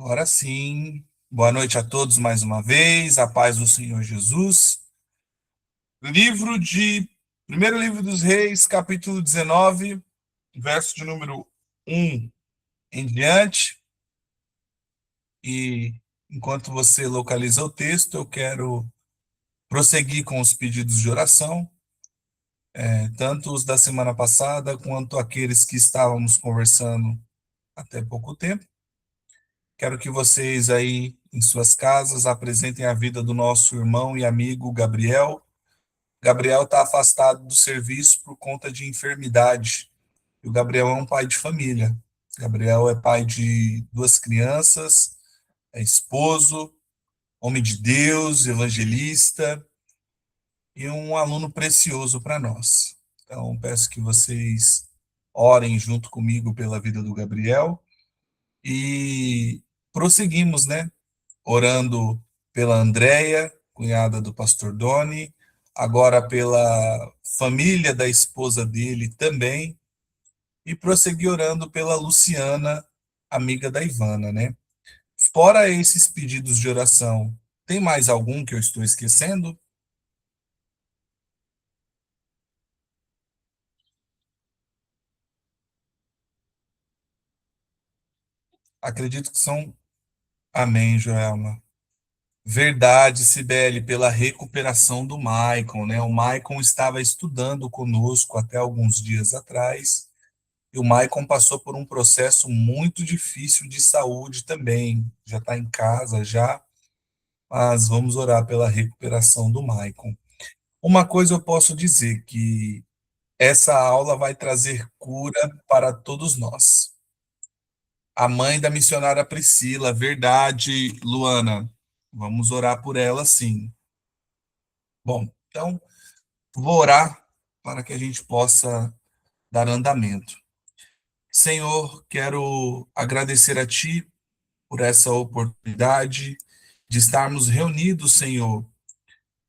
Agora sim, boa noite a todos mais uma vez, a paz do Senhor Jesus. Primeiro livro dos Reis, capítulo 19, verso de número 1 em diante. E enquanto você localiza o texto, eu quero prosseguir com os pedidos de oração, tanto os da semana passada quanto aqueles que estávamos conversando até pouco tempo. Quero que vocês aí em suas casas apresentem a vida do nosso irmão e amigo Gabriel. Gabriel está afastado do serviço por conta de enfermidade. E o Gabriel é um pai de família. Gabriel é pai de duas crianças, é esposo, homem de Deus, evangelista e um aluno precioso para nós. Então, peço que vocês orem junto comigo pela vida do Gabriel e prosseguimos, né? Orando pela Andréia, cunhada do pastor Doni, agora pela família da esposa dele também, e prosseguir orando pela Luciana, amiga da Ivana, né? Fora esses pedidos de oração, tem mais algum que eu estou esquecendo? Acredito que são. Amém, Joelma. Verdade, Cibele, pela recuperação do Maicon, né? O Maicon estava estudando conosco até alguns dias atrás. E o Maicon passou por um processo muito difícil de saúde também. Já está em casa já, mas vamos orar pela recuperação do Maicon. Uma coisa eu posso dizer, que essa aula vai trazer cura para todos nós. A mãe da missionária Priscila, verdade, Luana. Vamos orar por ela, sim. Bom, então vou orar para que a gente possa dar andamento. Senhor, quero agradecer a Ti por essa oportunidade de estarmos reunidos, Senhor,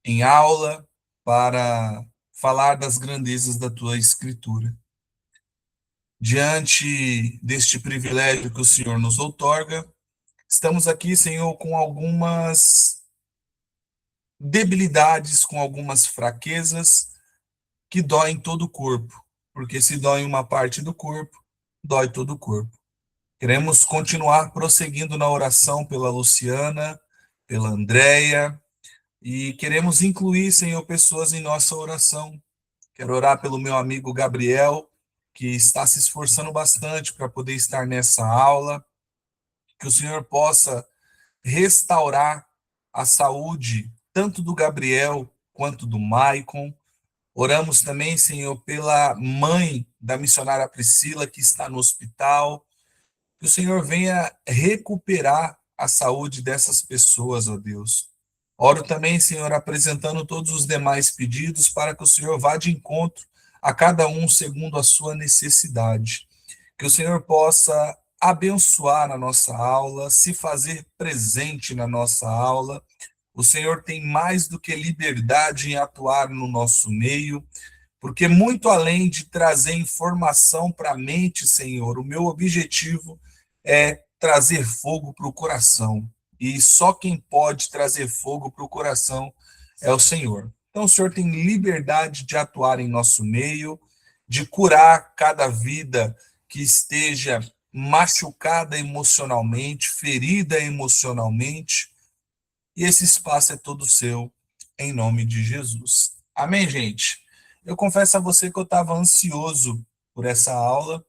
em aula para falar das grandezas da Tua Escritura. Diante deste privilégio que o Senhor nos outorga, estamos aqui, Senhor, com algumas debilidades, com algumas fraquezas que doem todo o corpo, porque se dói uma parte do corpo, dói todo o corpo. Queremos continuar prosseguindo na oração pela Luciana, pela Andréia, e queremos incluir, Senhor, pessoas em nossa oração. Quero orar pelo meu amigo Gabriel, que está se esforçando bastante para poder estar nessa aula, que o Senhor possa restaurar a saúde tanto do Gabriel quanto do Maicon. Oramos também, Senhor, pela mãe da missionária Priscila, que está no hospital. Que o Senhor venha recuperar a saúde dessas pessoas, ó Deus. Oro também, Senhor, apresentando todos os demais pedidos para que o Senhor vá de encontro a cada um segundo a sua necessidade. Que o Senhor possa abençoar a nossa aula, se fazer presente na nossa aula. O Senhor tem mais do que liberdade em atuar no nosso meio, porque muito além de trazer informação para a mente, Senhor, o meu objetivo é trazer fogo para o coração. E só quem pode trazer fogo para o coração é o Senhor. Então, o Senhor tem liberdade de atuar em nosso meio, de curar cada vida que esteja machucada emocionalmente, ferida emocionalmente. E esse espaço é todo seu, em nome de Jesus. Amém, gente? Eu confesso a você que eu estava ansioso por essa aula,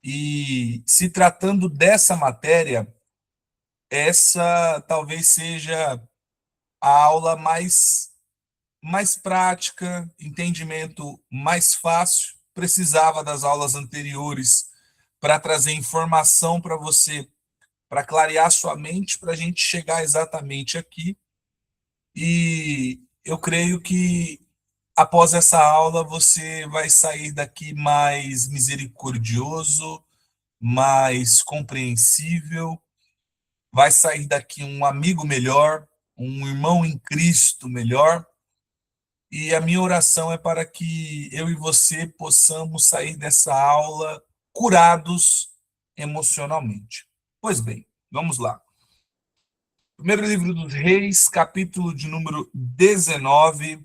e se tratando dessa matéria, essa talvez seja a aula mais prática, entendimento mais fácil. Precisava das aulas anteriores para trazer informação para você, para clarear sua mente, para a gente chegar exatamente aqui. E eu creio que após essa aula você vai sair daqui mais misericordioso, mais compreensível, vai sair daqui um amigo melhor, um irmão em Cristo melhor. E a minha oração é para que eu e você possamos sair dessa aula curados emocionalmente. Pois bem, vamos lá. Primeiro livro dos Reis, capítulo de número 19.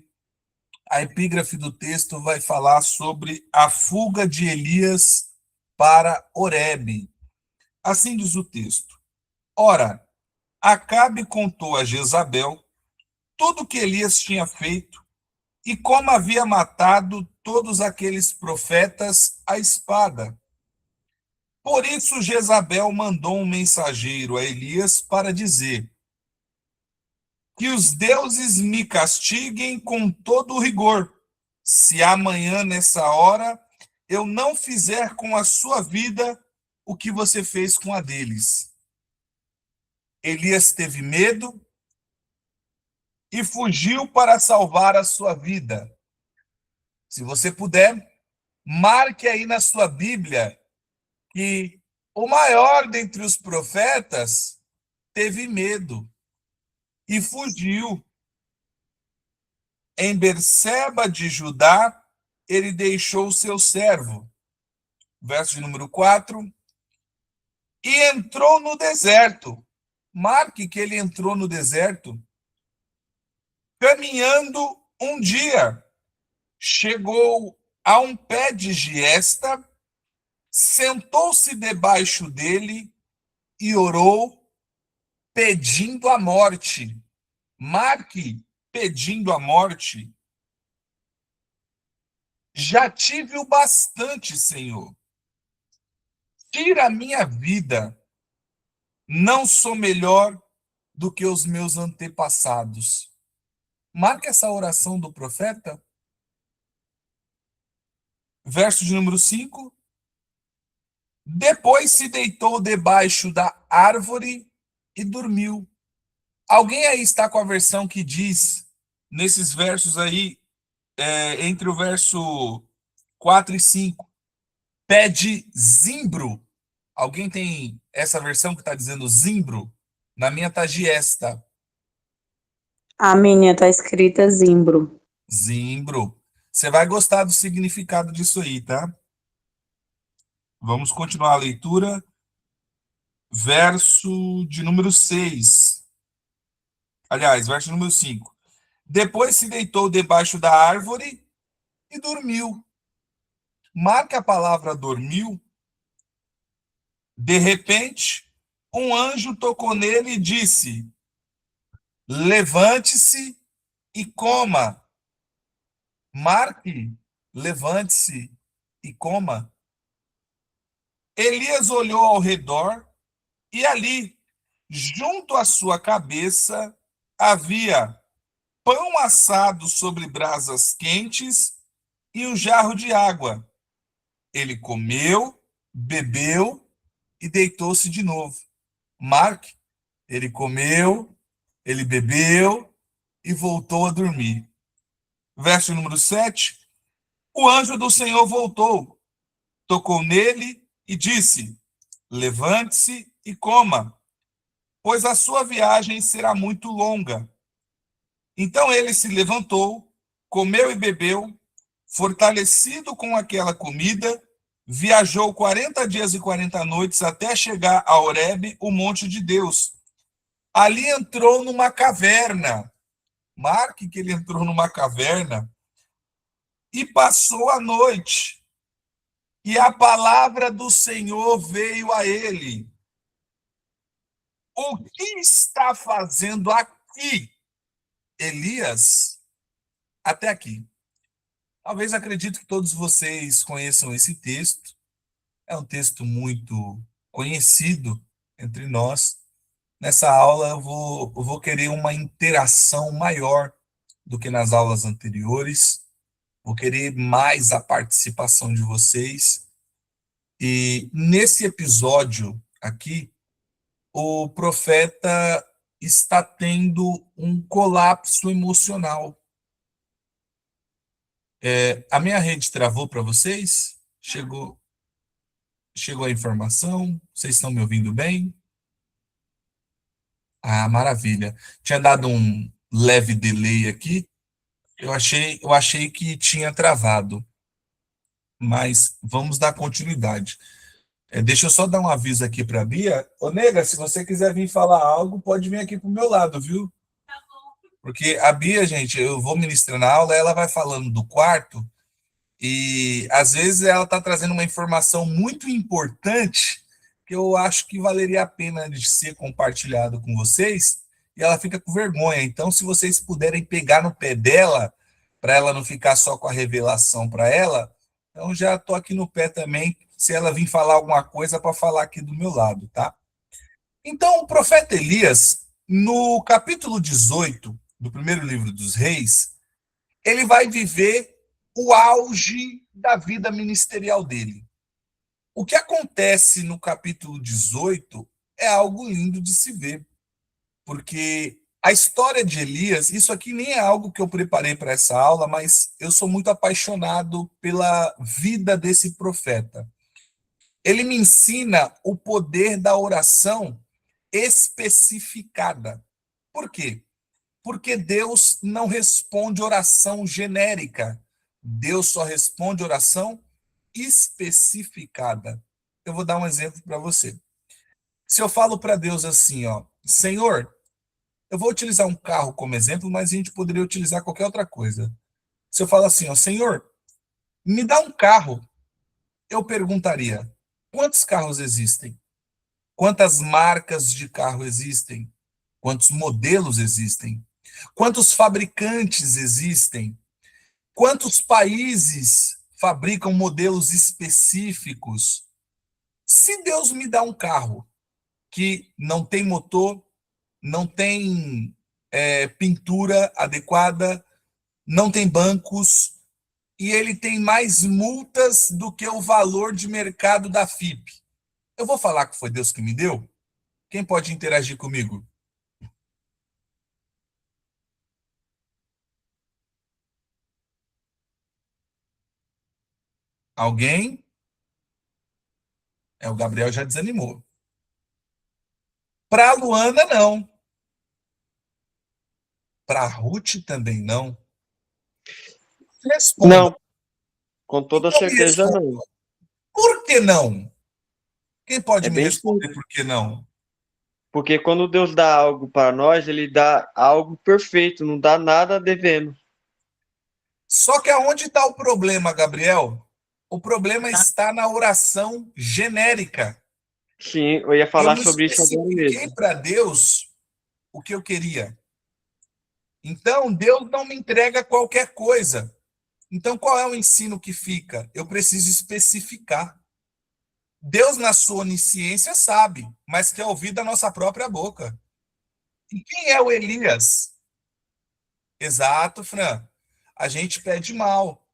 A epígrafe do texto vai falar sobre a fuga de Elias para Horebe. Assim diz o texto. Ora, Acabe contou a Jezabel tudo o que Elias tinha feito e como havia matado todos aqueles profetas à espada. Por isso Jezabel mandou um mensageiro a Elias para dizer: que os deuses me castiguem com todo o rigor, se amanhã, nessa hora, eu não fizer com a sua vida o que você fez com a deles. Elias teve medo e fugiu para salvar a sua vida. Se você puder, marque aí na sua Bíblia que o maior dentre os profetas teve medo e fugiu. Em Berseba de Judá, ele deixou o seu servo. Verso de número 4. E entrou no deserto. Marque que ele entrou no deserto. Caminhando um dia, chegou a um pé de giesta, sentou-se debaixo dele e orou, pedindo a morte. Marque, pedindo a morte. Já tive o bastante, Senhor. Tira a minha vida. Não sou melhor do que os meus antepassados. Marque essa oração do profeta. Verso de número 5. Depois se deitou debaixo da árvore e dormiu. Alguém aí está com a versão que diz, nesses versos aí, entre o verso 4 e 5, pé de zimbro. Alguém tem essa versão que está dizendo zimbro? Na minha está giesta. A minha está escrita zimbro. Zimbro. Você vai gostar do significado disso aí, tá? Vamos continuar a leitura. Verso de número 6. Aliás, verso número 5. Depois se deitou debaixo da árvore e dormiu. Marca a palavra dormiu. De repente, um anjo tocou nele e disse: levante-se e coma. Marque, levante-se e coma. Elias olhou ao redor e ali, junto à sua cabeça, havia pão assado sobre brasas quentes e um jarro de água. Ele comeu, bebeu e deitou-se de novo. Marque, ele comeu, ele bebeu e voltou a dormir. Verso número 7. O anjo do Senhor voltou, tocou nele e disse: levante-se e coma, pois a sua viagem será muito longa. Então ele se levantou, comeu e bebeu, fortalecido com aquela comida, viajou 40 dias e 40 noites até chegar a Horebe, o monte de Deus. Ali entrou numa caverna. Marque que ele entrou numa caverna e passou a noite. E a palavra do Senhor veio a ele. O que está fazendo aqui, Elias? Até aqui. Talvez acredito que todos vocês conheçam esse texto. É um texto muito conhecido entre nós. Nessa aula eu vou querer uma interação maior do que nas aulas anteriores. Vou querer mais a participação de vocês. E nesse episódio aqui, o profeta está tendo um colapso emocional. A minha rede travou para vocês? Chegou a informação? Vocês estão me ouvindo bem? Ah, maravilha. Tinha dado um leve delay aqui. Eu achei que tinha travado, mas vamos dar continuidade. Deixa eu só dar um aviso aqui para a Bia. Ô, nega, se você quiser vir falar algo, pode vir aqui para o meu lado, viu? Porque a Bia, gente, eu vou ministrando a aula, ela vai falando do quarto e às vezes ela está trazendo uma informação muito importante que eu acho que valeria a pena de ser compartilhado com vocês e ela fica com vergonha. Então, se vocês puderem pegar no pé dela, para ela não ficar só com a revelação para ela, então já estou aqui no pé também, se ela vir falar alguma coisa para falar aqui do meu lado, tá? Então, o profeta Elias, no capítulo 18 do primeiro livro dos Reis, ele vai viver o auge da vida ministerial dele. O que acontece no capítulo 18 é algo lindo de se ver, porque a história de Elias, isso aqui nem é algo que eu preparei para essa aula, mas eu sou muito apaixonado pela vida desse profeta. Ele me ensina o poder da oração especificada. Por quê? Porque Deus não responde oração genérica. Deus só responde oração especificada. Eu vou dar um exemplo para você. Se eu falo para Deus assim, ó, Senhor, eu vou utilizar um carro como exemplo, mas a gente poderia utilizar qualquer outra coisa. Se eu falo assim, ó, Senhor, me dá um carro, eu perguntaria, quantos carros existem? Quantas marcas de carro existem? Quantos modelos existem? Quantos fabricantes existem? Quantos países fabricam modelos específicos? Se Deus me dá um carro que não tem motor, não tem pintura adequada, não tem bancos, e ele tem mais multas do que o valor de mercado da FIP, eu vou falar que foi Deus que me deu? Quem pode interagir comigo? Alguém? O Gabriel já desanimou. Para a Luana, não. Para a Ruth também não. Responda. Não, com toda Então me certeza responda. não. Por que não? Quem pode É me bem responder simples. por que não? Porque quando Deus dá algo para nós, ele dá algo perfeito, não dá nada devendo. Só que aonde está o problema, Gabriel? O problema está na oração genérica. Sim, eu ia Eu falar não sobre isso agora especifiquei mesmo. para Deus o que eu queria. Então, Deus não me entrega qualquer coisa. Então, qual é o ensino que fica? Eu preciso especificar. Deus, na sua onisciência, sabe, mas quer ouvir da nossa própria boca. E quem é o Elias? Exato, Fran. A gente pede mal.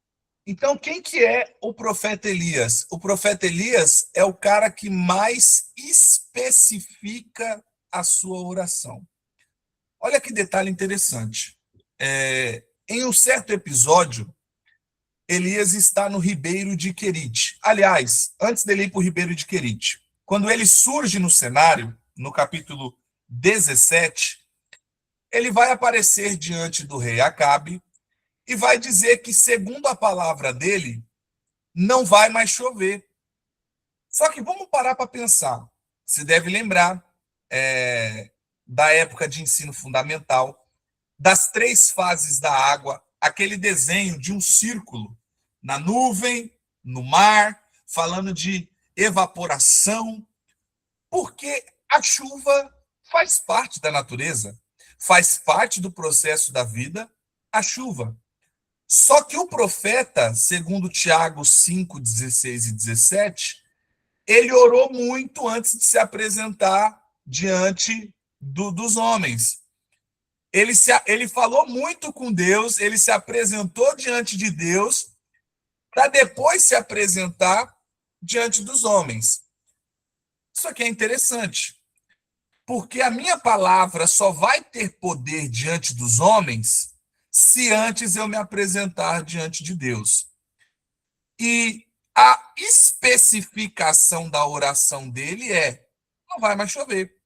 Então, quem que é o profeta Elias? O profeta Elias é o cara que mais especifica a sua oração. Olha que detalhe interessante. Em um certo episódio, Elias está no Ribeiro de Querite. Aliás, antes dele ir para o Ribeiro de Querite, quando ele surge no cenário, no capítulo 17, ele vai aparecer diante do rei Acabe e vai dizer que, segundo a palavra dele, não vai mais chover. Só que vamos parar para pensar. Você deve lembrar da época de ensino fundamental, das 3 fases da água, aquele desenho de um círculo na nuvem, no mar, falando de evaporação, porque a chuva faz parte da natureza, faz parte do processo da vida, a chuva. Só que o profeta, segundo Tiago 5, 16 e 17, ele orou muito antes de se apresentar diante dos homens. Ele falou muito com Deus, ele se apresentou diante de Deus, para depois se apresentar diante dos homens. Isso aqui é interessante, porque a minha palavra só vai ter poder diante dos homens se antes eu me apresentar diante de Deus. E a especificação da oração dele não vai mais chover.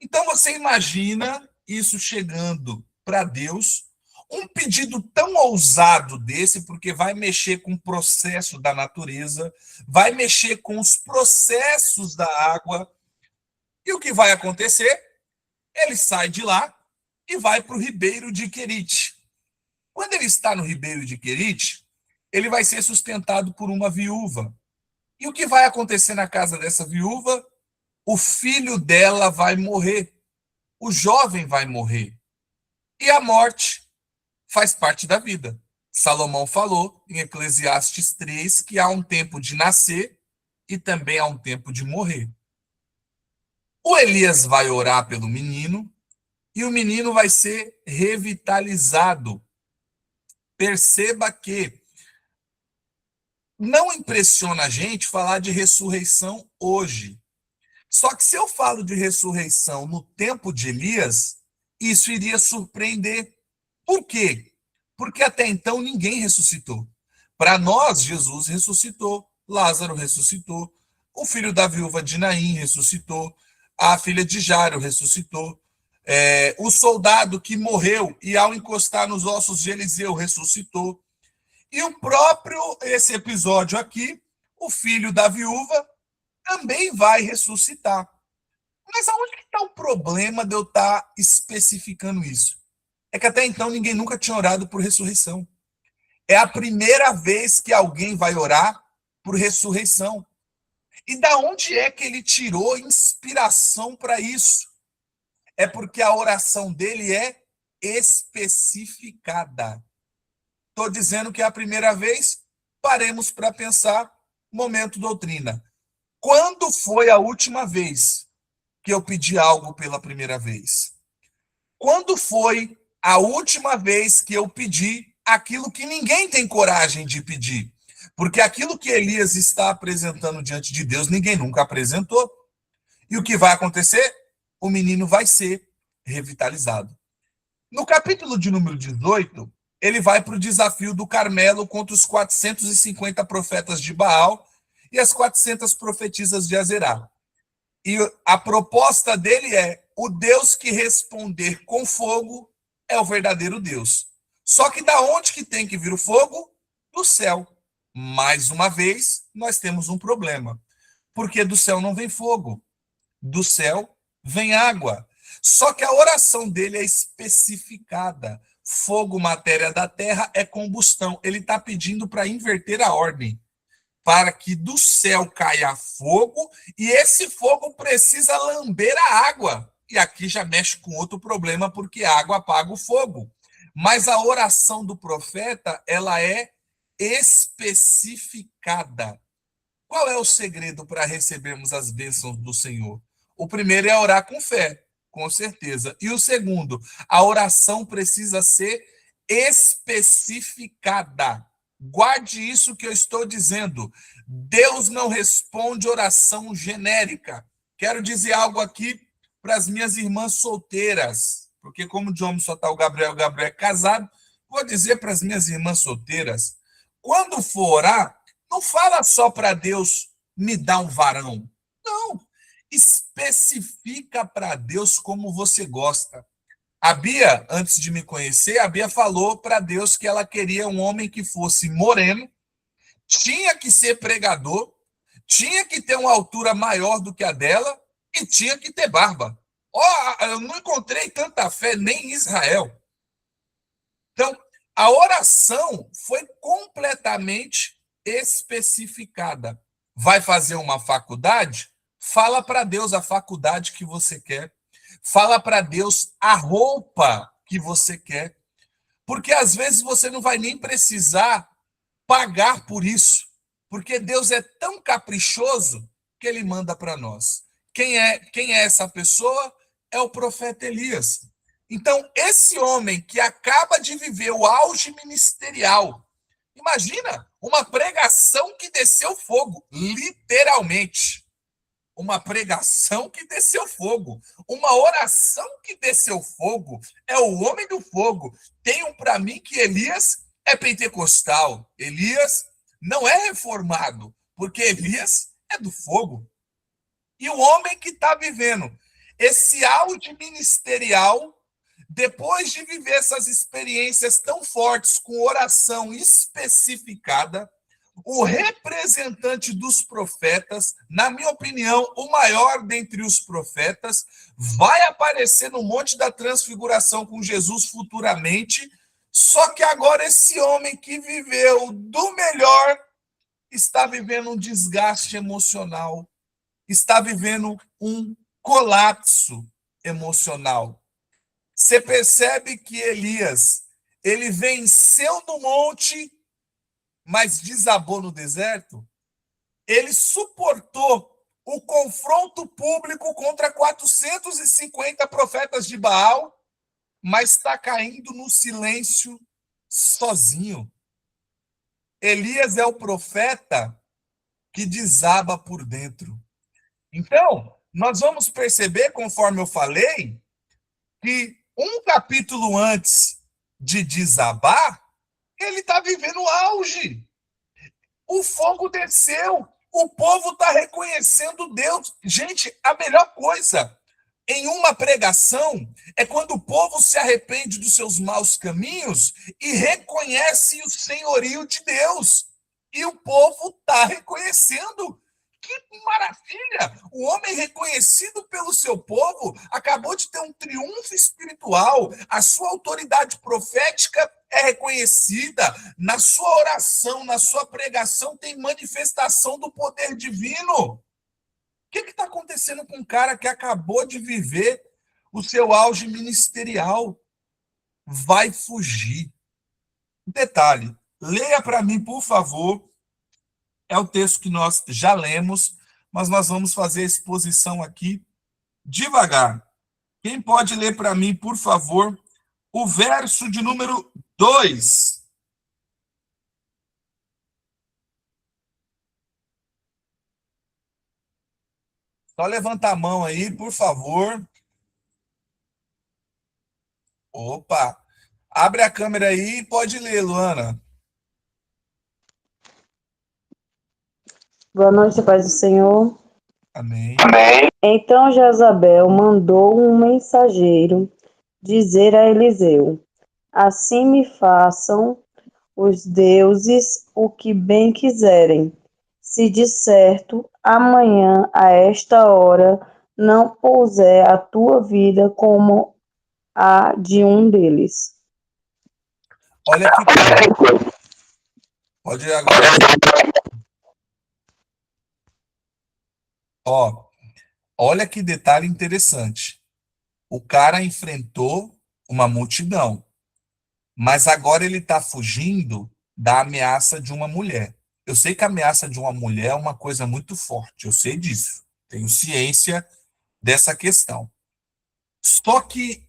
Então você imagina isso chegando para Deus, Um pedido tão ousado desse, porque vai mexer com o processo da natureza, vai mexer com os processos da água. E o que vai acontecer? Ele sai de lá e vai para o Ribeiro de Querite. Quando ele está no Ribeiro de Querite, ele vai ser sustentado por uma viúva. E o que vai acontecer na casa dessa viúva? O filho dela vai morrer. O jovem vai morrer. E a morte faz parte da vida. Salomão falou em Eclesiastes 3 que há um tempo de nascer e também há um tempo de morrer. O Elias vai orar pelo menino e o menino vai ser revitalizado. Perceba que não impressiona a gente falar de ressurreição hoje. Só que se eu falo de ressurreição no tempo de Elias, isso iria surpreender. Por quê? Porque até então ninguém ressuscitou. Para nós, Jesus ressuscitou, Lázaro ressuscitou, o filho da viúva de Naim ressuscitou, a filha de Jairo ressuscitou, o soldado que morreu e ao encostar nos ossos de Eliseu ressuscitou. E o próprio, esse episódio aqui, o filho da viúva também vai ressuscitar. Mas aonde que está o problema de eu estar especificando isso? É que até então ninguém nunca tinha orado por ressurreição. É a primeira vez que alguém vai orar por ressurreição. E da onde é que ele tirou inspiração para isso? É porque a oração dele é especificada. Estou dizendo que é a primeira vez, paremos para pensar, momento doutrina. Quando foi a última vez que eu pedi algo pela primeira vez? Quando foi a última vez que eu pedi aquilo que ninguém tem coragem de pedir? Porque aquilo que Elias está apresentando diante de Deus, ninguém nunca apresentou. E o que vai acontecer? O menino vai ser revitalizado. No capítulo de número 18, ele vai para o desafio do Carmelo contra os 450 profetas de Baal e as 400 profetisas de Azerá. E a proposta dele é: o Deus que responder com fogo é o verdadeiro Deus. Só que da onde que tem que vir o fogo? Do céu. Mais uma vez, nós temos um problema. Porque do céu não vem fogo. Do céu vem água. Só que a oração dele é especificada. Fogo, matéria da terra, é combustão. Ele está pedindo para inverter a ordem. Para que do céu caia fogo, e esse fogo precisa lamber a água. E aqui já mexe com outro problema, porque a água apaga o fogo. Mas a oração do profeta, ela é especificada. Qual é o segredo para recebermos as bênçãos do Senhor? O primeiro é orar com fé, com certeza. E o segundo, a oração precisa ser especificada. Guarde isso que eu estou dizendo. Deus não responde oração genérica. Quero dizer algo aqui para as minhas irmãs solteiras, porque como de homem só está o Gabriel é casado, vou dizer para as minhas irmãs solteiras, quando for orar, não fala só para Deus me dar um varão. Não. Especifica para Deus como você gosta. A Bia, antes de me conhecer, a Bia falou para Deus que ela queria um homem que fosse moreno, tinha que ser pregador, tinha que ter uma altura maior do que a dela e tinha que ter barba. Eu não encontrei tanta fé nem em Israel. Então, a oração foi completamente especificada. Vai fazer uma faculdade? Fala para Deus a faculdade que você quer. Fala para Deus a roupa que você quer. Porque às vezes você não vai nem precisar pagar por isso. Porque Deus é tão caprichoso que ele manda para nós. Quem é essa pessoa? É o profeta Elias. Então, esse homem que acaba de viver o auge ministerial, imagina uma pregação que desceu fogo, literalmente. Uma pregação que desceu fogo, uma oração que desceu fogo, é o homem do fogo. Tenham para mim que Elias é pentecostal, Elias não é reformado, porque Elias é do fogo. E o homem que está vivendo esse auge ministerial depois de viver essas experiências tão fortes com oração especificada, o representante dos profetas, na minha opinião, o maior dentre os profetas, vai aparecer no Monte da Transfiguração com Jesus futuramente, só que agora esse homem que viveu do melhor está vivendo um desgaste emocional, está vivendo um colapso emocional. Você percebe que Elias, ele venceu no monte, mas desabou no deserto? Ele suportou o confronto público contra 450 profetas de Baal, mas está caindo no silêncio sozinho. Elias é o profeta que desaba por dentro. Então, nós vamos perceber, conforme eu falei, que um capítulo antes de desabar, ele está vivendo o auge. O fogo desceu, o povo está reconhecendo Deus. Gente, a melhor coisa em uma pregação é quando o povo se arrepende dos seus maus caminhos e reconhece o senhorio de Deus. E o povo está reconhecendo. Que maravilha! O homem reconhecido pelo seu povo acabou de ter um triunfo espiritual. A sua autoridade profética é reconhecida. Na sua oração, na sua pregação, tem manifestação do poder divino. O que está acontecendo com um cara que acabou de viver o seu auge ministerial? Vai fugir. Detalhe, leia para mim, por favor. É o texto que nós já lemos, mas nós vamos fazer a exposição aqui devagar. Quem pode ler para mim, por favor, o verso de número 2? Só levanta a mão aí, por favor. Opa! Abre a câmera aí e pode ler, Luana. Boa noite, paz do Senhor. Amém. Então Jezabel mandou um mensageiro dizer a Eliseu: assim me façam os deuses o que bem quiserem, se de certo amanhã a esta hora não puser a tua vida como a de um deles. Olha que coisa. Pode ir agora. Olha que detalhe interessante. O cara enfrentou uma multidão, mas agora ele está fugindo da ameaça de uma mulher. Eu sei que a ameaça de uma mulher é uma coisa muito forte, eu sei disso. Tenho ciência dessa questão. Só que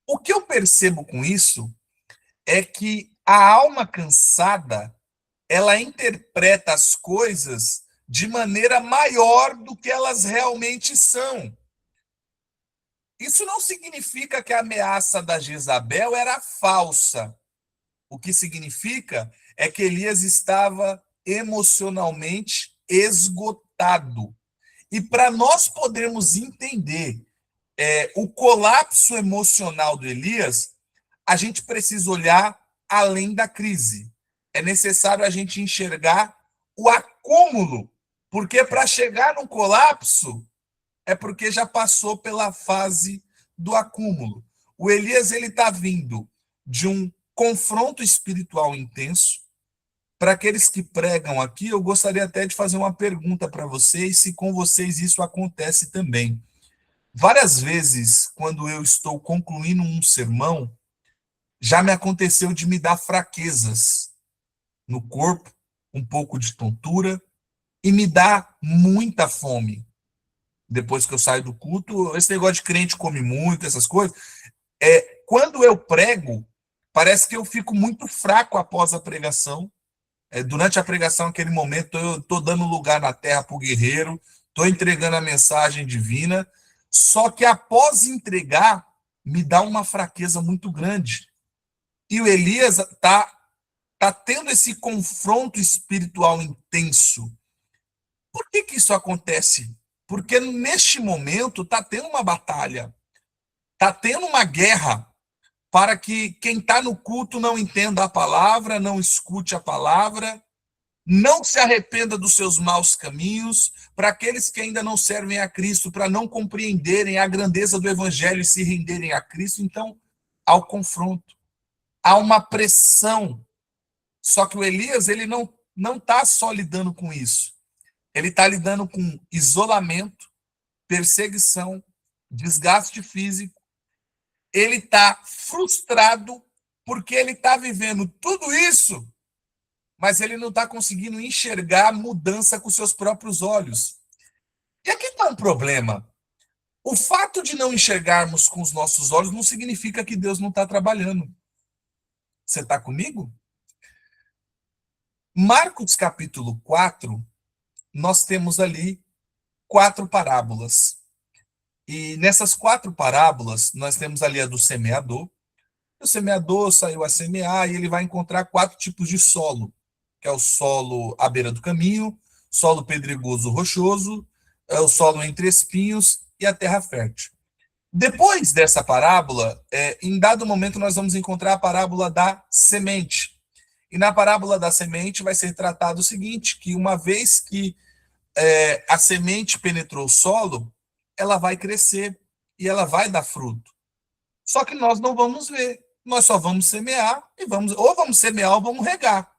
o que eu percebo com isso é que a alma cansada, ela interpreta as coisas de maneira maior do que elas realmente são. Isso não significa que a ameaça da Jezabel era falsa. O que significa é que Elias estava emocionalmente esgotado. E para nós podermos entender o colapso emocional do Elias, a gente precisa olhar além da crise. É necessário a gente enxergar o acúmulo, porque para chegar no colapso é porque já passou pela fase do acúmulo. O Elias ele está vindo de um confronto espiritual intenso. Para aqueles que pregam aqui, eu gostaria até de fazer uma pergunta para vocês, se com vocês isso acontece também. Várias vezes, quando eu estou concluindo um sermão, já me aconteceu de me dar fraquezas no corpo, um pouco de tontura, e me dá muita fome. Depois que eu saio do culto, esse negócio de crente come muito, essas coisas. Quando eu prego, parece que eu fico muito fraco após a pregação. Durante a pregação, naquele momento, eu estou dando lugar na terra para o guerreiro, estou entregando a mensagem divina, só que após entregar, me dá uma fraqueza muito grande. E o Elias está tendo esse confronto espiritual intenso. Por que isso acontece? Porque neste momento está tendo uma batalha, está tendo uma guerra. para que quem está no culto não entenda a palavra, não escute a palavra, não se arrependa dos seus maus caminhos, para aqueles que ainda não servem a Cristo, para não compreenderem a grandeza do evangelho e se renderem a Cristo. Então, há o confronto, há uma pressão. Só que o Elias, ele não está só lidando com isso. Ele está lidando com isolamento, perseguição, desgaste físico. Ele está frustrado porque ele está vivendo tudo isso, mas ele não está conseguindo enxergar a mudança com seus próprios olhos. E aqui está um problema. O fato de não enxergarmos com os nossos olhos não significa que Deus não está trabalhando. Você está comigo? Marcos capítulo 4, nós temos ali 4 parábolas. E nessas 4 parábolas, nós temos ali a do semeador. O semeador saiu a semear e ele vai encontrar 4 tipos de solo, que é o solo à beira do caminho, solo pedregoso rochoso, o solo entre espinhos e a terra fértil. Depois dessa parábola, em dado momento nós vamos encontrar a parábola da semente. E na parábola da semente vai ser tratado o seguinte, que uma vez que a semente penetrou o solo, ela vai crescer e ela vai dar fruto. Só que nós não vamos ver. Nós só vamos semear e vamos semear ou vamos regar.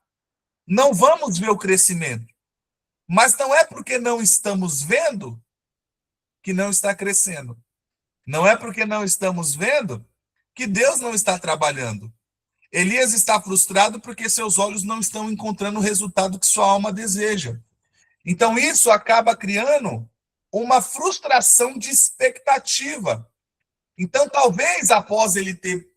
Não vamos ver o crescimento. Mas não é porque não estamos vendo que não está crescendo. Não é porque não estamos vendo que Deus não está trabalhando. Elias está frustrado porque seus olhos não estão encontrando o resultado que sua alma deseja. Então isso acaba criando uma frustração de expectativa. Então talvez após ele ter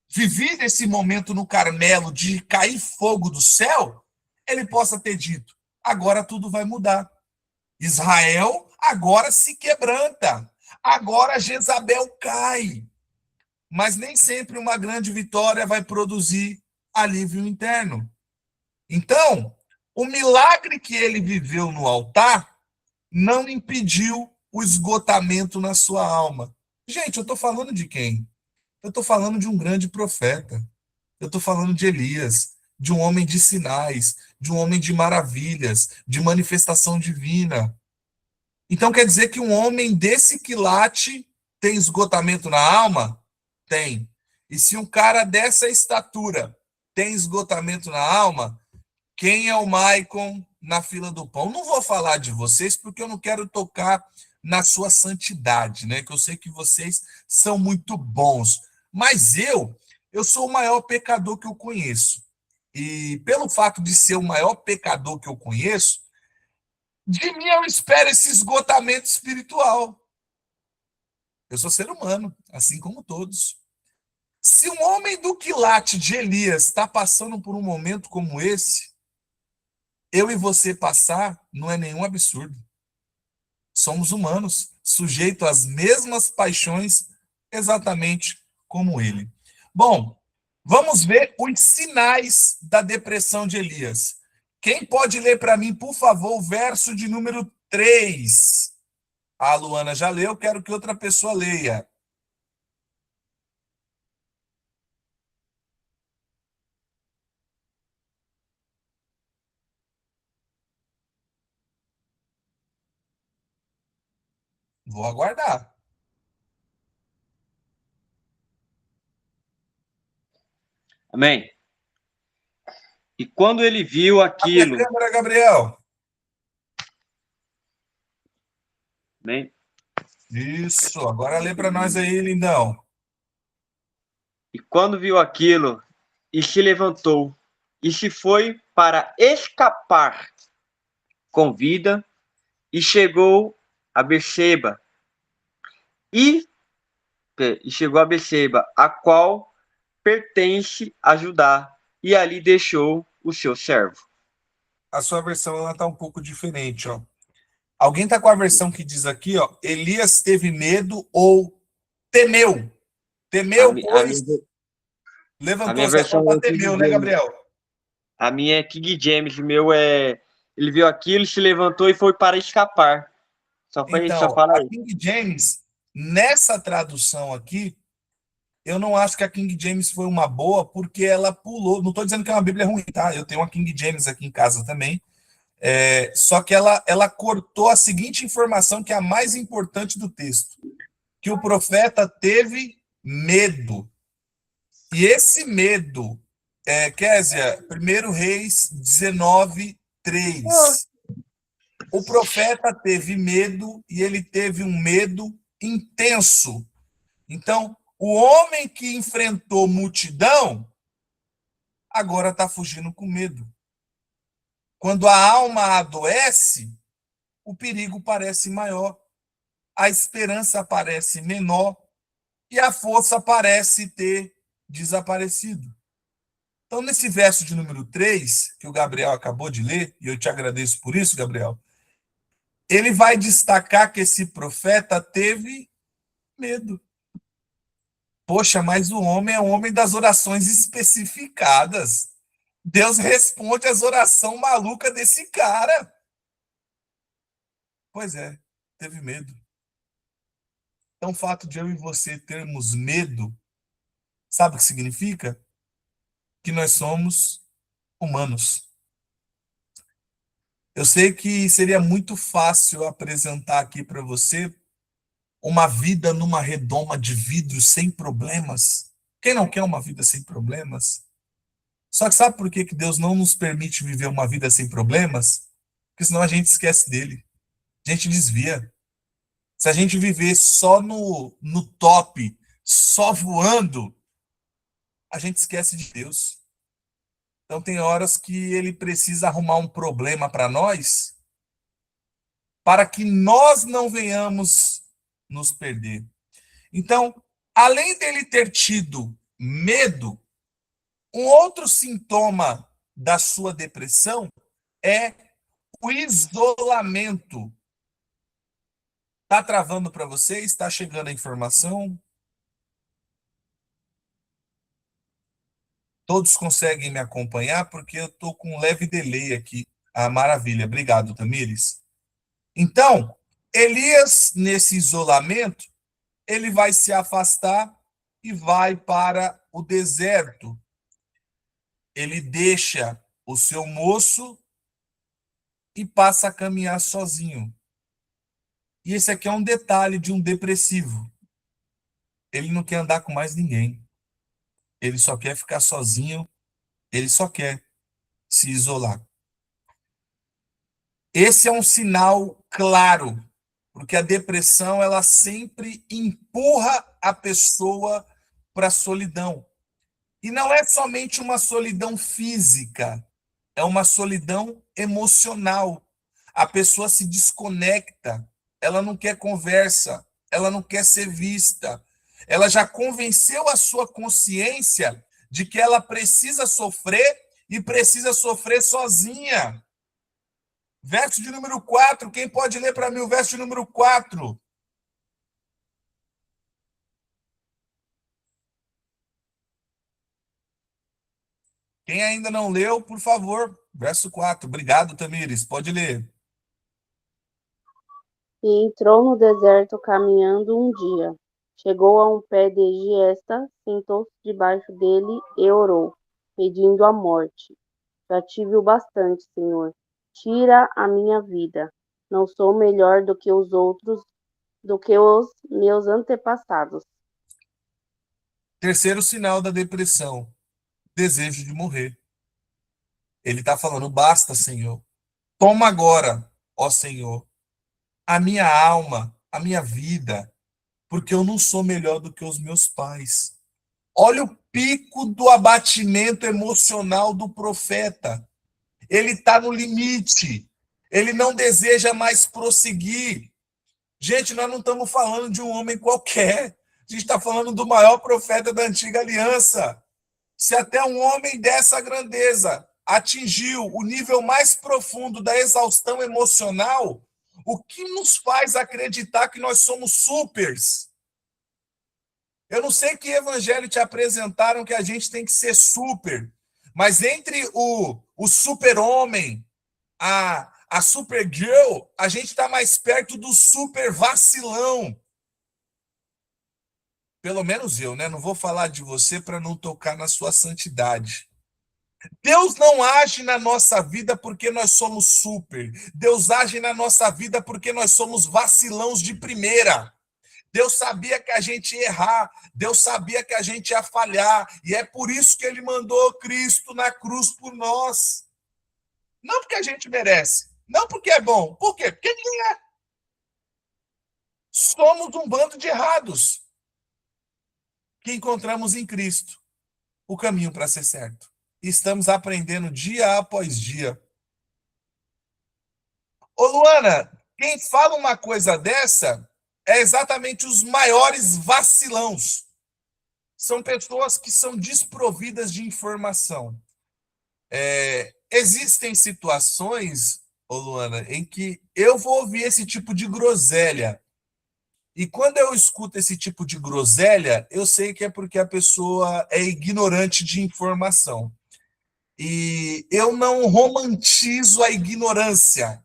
vivido esse momento no Carmelo de cair fogo do céu, ele possa ter dito, agora tudo vai mudar. Israel agora se quebranta. Agora Jezabel cai. Mas nem sempre uma grande vitória vai produzir alívio interno. Então, o milagre que ele viveu no altar não impediu o esgotamento na sua alma. Gente, eu estou falando de quem? Eu estou falando de um grande profeta. Eu estou falando de Elias, de um homem de sinais, de um homem de maravilhas, de manifestação divina. Então quer dizer que um homem desse quilate tem esgotamento na alma? Tem. E se um cara dessa estatura tem esgotamento na alma, quem é o Maicon na fila do pão? Não vou falar de vocês porque eu não quero tocar na sua santidade, né? Que eu sei que vocês são muito bons. Mas eu sou o maior pecador que eu conheço. E pelo fato de ser o maior pecador que eu conheço, de mim eu espero esse esgotamento espiritual. Eu sou ser humano, assim como todos. Se um homem do quilate de Elias está passando por um momento como esse, eu e você passar não é nenhum absurdo. Somos humanos, sujeitos às mesmas paixões, exatamente como ele. Bom, vamos ver os sinais da depressão de Elias. Quem pode ler para mim, por favor, o verso de número 3? A Luana já leu, quero que outra pessoa leia. Vou aguardar. Amém. E quando ele viu aquilo... Abre a câmera, Gabriel. Amém. Isso, agora lê para nós aí, lindão. E quando viu aquilo, e se levantou, e se foi para escapar com vida, e chegou a Berseba. E chegou a Berseba, a qual pertence a Judá, e ali deixou o seu servo. A sua versão ela tá um pouco diferente, ó. Alguém tá com a versão que diz aqui, ó, Elias teve medo ou temeu. Temeu, pois levantou essa copa, temeu, né, Gabriel? A minha é King James, o meu é... Ele viu aquilo, se levantou e foi para escapar. Só Então, fala a aí. King James, nessa tradução aqui, Eu não acho que a King James foi uma boa, porque ela pulou. Não estou dizendo que é uma Bíblia ruim, tá? Eu tenho uma King James aqui em casa também. Só que ela cortou a seguinte informação, que é a mais importante do texto: que o profeta teve medo. E esse medo, Késia, 1 Reis 19, 3. O profeta teve medo e ele teve um medo intenso. Então, o homem que enfrentou multidão, agora está fugindo com medo. Quando a alma adoece, o perigo parece maior, a esperança parece menor e a força parece ter desaparecido. Então, nesse verso de número 3, que o Gabriel acabou de ler, e eu te agradeço por isso, Gabriel, ele vai destacar que esse profeta teve medo. Poxa, mas o homem é o homem das orações especificadas. Deus responde às orações malucas desse cara. Pois é, teve medo. Então, o fato de eu e você termos medo, sabe o que significa? Que nós somos humanos. Eu sei que seria muito fácil apresentar aqui para você uma vida numa redoma de vidro sem problemas. Quem não quer uma vida sem problemas? Só que sabe por que Deus não nos permite viver uma vida sem problemas? Porque senão a gente esquece dele. A gente desvia. Se a gente viver só no top, só voando, a gente esquece de Deus. Então tem horas que ele precisa arrumar um problema para nós, para que nós não venhamos nos perder. Então, além dele ter tido medo, um outro sintoma da sua depressão é o isolamento. Está travando para você? Está chegando a informação? Todos conseguem me acompanhar? Porque eu estou com um leve delay aqui. Ah, maravilha. Obrigado, Tamires. Então, Elias, nesse isolamento, ele vai se afastar e vai para o deserto. Ele deixa o seu moço e passa a caminhar sozinho. E esse aqui é um detalhe de um depressivo. Ele não quer andar com mais ninguém. Ele só quer ficar sozinho, ele só quer se isolar. Esse é um sinal claro, porque a depressão ela sempre empurra a pessoa para a solidão. E não é somente uma solidão física, é uma solidão emocional. A pessoa se desconecta, ela não quer conversa, ela não quer ser vista. Ela já convenceu a sua consciência de que ela precisa sofrer e precisa sofrer sozinha. Verso de número 4, quem pode ler para mim o verso de número 4? Quem ainda não leu, por favor, verso 4. Obrigado, Tamires. Pode ler. E entrou no deserto caminhando um dia. Chegou a um pé de giesta, sentou-se debaixo dele e orou, pedindo a morte. Já tive o bastante, Senhor. Tira a minha vida. Não sou melhor do que os outros, do que os meus antepassados. Terceiro sinal da depressão: desejo de morrer. Ele está falando: basta, Senhor. Toma agora, ó Senhor, a minha alma, a minha vida, porque eu não sou melhor do que os meus pais. Olha o pico do abatimento emocional do profeta. Ele está no limite. Ele não deseja mais prosseguir. Gente, nós não estamos falando de um homem qualquer. A gente está falando do maior profeta da antiga aliança. Se até um homem dessa grandeza atingiu o nível mais profundo da exaustão emocional, o que nos faz acreditar que nós somos supers? Eu não sei que evangelho te apresentaram que a gente tem que ser super, mas entre o super-homem, a supergirl, a gente está mais perto do super vacilão. pelo menos eu, né? Não vou falar de você para não tocar na sua santidade. Deus não age na nossa vida porque nós somos super. Deus age na nossa vida porque nós somos vacilões de primeira. Deus sabia que a gente ia errar, Deus sabia que a gente ia falhar, e é por isso que ele mandou Cristo na cruz por nós. Não porque a gente merece, não porque é bom. Por quê? Porque ninguém é. Somos um bando de errados que encontramos em Cristo o caminho para ser certo. E estamos aprendendo dia após dia. Ô Luana, quem fala uma coisa dessa é exatamente os maiores vacilões. São pessoas que são desprovidas de informação. Existem situações, ô Luana, em que eu vou ouvir esse tipo de groselha. E quando eu escuto esse tipo de groselha, eu sei que é porque a pessoa é ignorante de informação. E eu não romantizo a ignorância.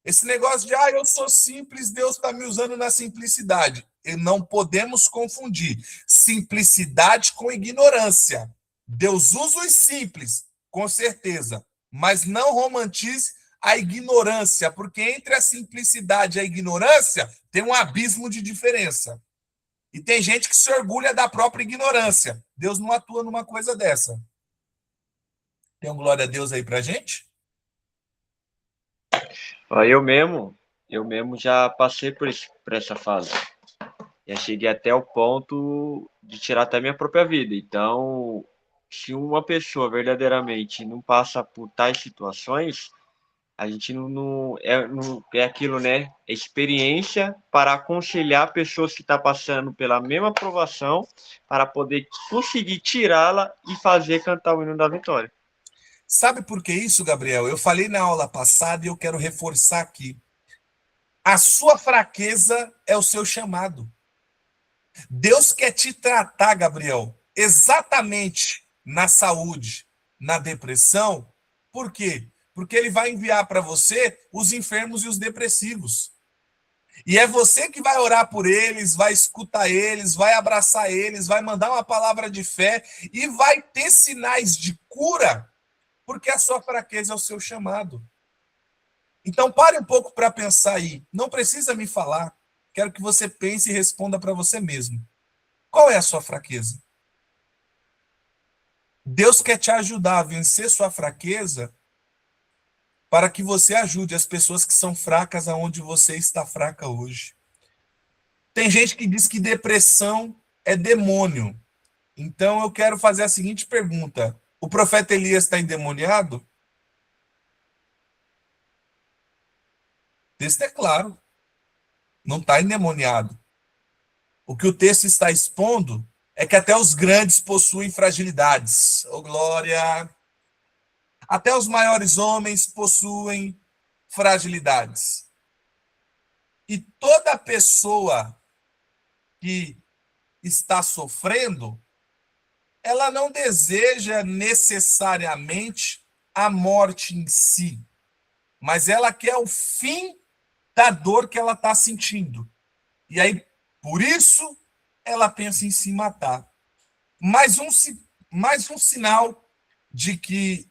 Esse negócio de, eu sou simples, Deus está me usando na simplicidade. E não podemos confundir simplicidade com ignorância. Deus usa os simples, com certeza, mas não romantize a ignorância, porque entre a simplicidade e a ignorância tem um abismo de diferença. E tem gente que se orgulha da própria ignorância. Deus não atua numa coisa dessa. Tem um glória a Deus aí pra gente? Eu mesmo já passei por essa fase. Já cheguei até o ponto de tirar até minha própria vida. Então, se uma pessoa verdadeiramente não passa por tais situações, a gente não é aquilo, né? É experiência para aconselhar pessoas que estão passando pela mesma provação para poder conseguir tirá-la e fazer cantar o hino da vitória. Sabe por que isso, Gabriel? Eu falei na aula passada e eu quero reforçar aqui. A sua fraqueza é o seu chamado. Deus quer te tratar, Gabriel, exatamente na saúde, na depressão. Por quê? Porque ele vai enviar para você os enfermos e os depressivos. E é você que vai orar por eles, vai escutar eles, vai abraçar eles, vai mandar uma palavra de fé e vai ter sinais de cura, porque a sua fraqueza é o seu chamado. Então pare um pouco para pensar aí. Não precisa me falar. Quero que você pense e responda para você mesmo. Qual é a sua fraqueza? Deus quer te ajudar a vencer sua fraqueza para que você ajude as pessoas que são fracas aonde você está fraca hoje. Tem gente que diz que depressão é demônio. Então eu quero fazer a seguinte pergunta. O profeta Elias está endemoniado? O texto é claro. Não está endemoniado. O que o texto está expondo é que até os grandes possuem fragilidades. Oh, glória! Até os maiores homens possuem fragilidades. E toda pessoa que está sofrendo, ela não deseja necessariamente a morte em si, mas ela quer o fim da dor que ela está sentindo. E aí, por isso, ela pensa em se matar. Mais um sinal de que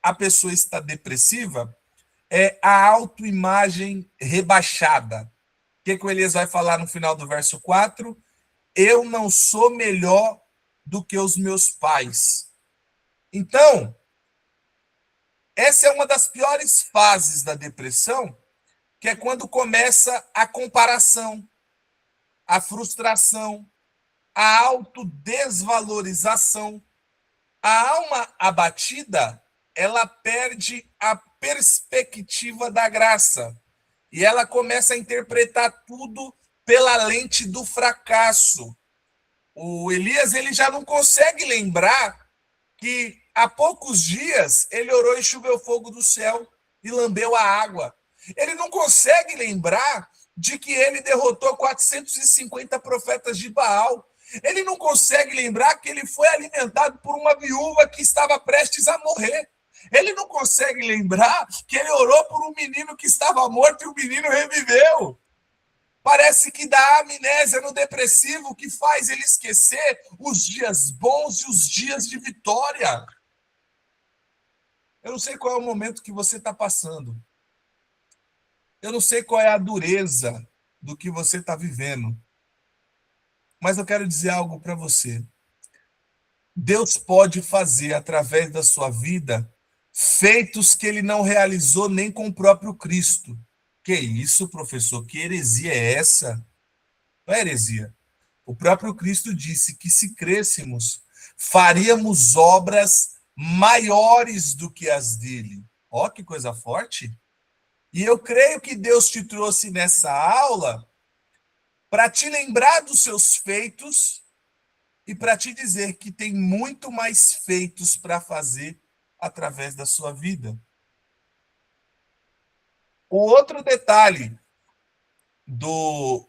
a pessoa está depressiva é a autoimagem rebaixada. O que o Elias vai falar no final do verso 4? Eu não sou melhor do que os meus pais. Então, essa é uma das piores fases da depressão, que é quando começa a comparação, a frustração, a autodesvalorização. A alma abatida, ela perde a perspectiva da graça. E ela começa a interpretar tudo pela lente do fracasso. O Elias, ele já não consegue lembrar que há poucos dias ele orou e choveu fogo do céu e lambeu a água. Ele não consegue lembrar de que ele derrotou 450 profetas de Baal. Ele não consegue lembrar que ele foi alimentado por uma viúva que estava prestes a morrer. Ele não consegue lembrar que ele orou por um menino que estava morto e o menino reviveu. Parece que dá amnésia no depressivo, que faz ele esquecer os dias bons e os dias de vitória. Eu não sei qual é o momento que você está passando. Eu não sei qual é a dureza do que você está vivendo. Mas eu quero dizer algo para você. Deus pode fazer, através da sua vida, feitos que ele não realizou nem com o próprio Cristo. Que isso, professor? Que heresia é essa? Não é heresia. O próprio Cristo disse que se crêssemos, faríamos obras maiores do que as dele. Ó, que coisa forte! E eu creio que Deus te trouxe nessa aula para te lembrar dos seus feitos e para te dizer que tem muito mais feitos para fazer através da sua vida. O outro detalhe do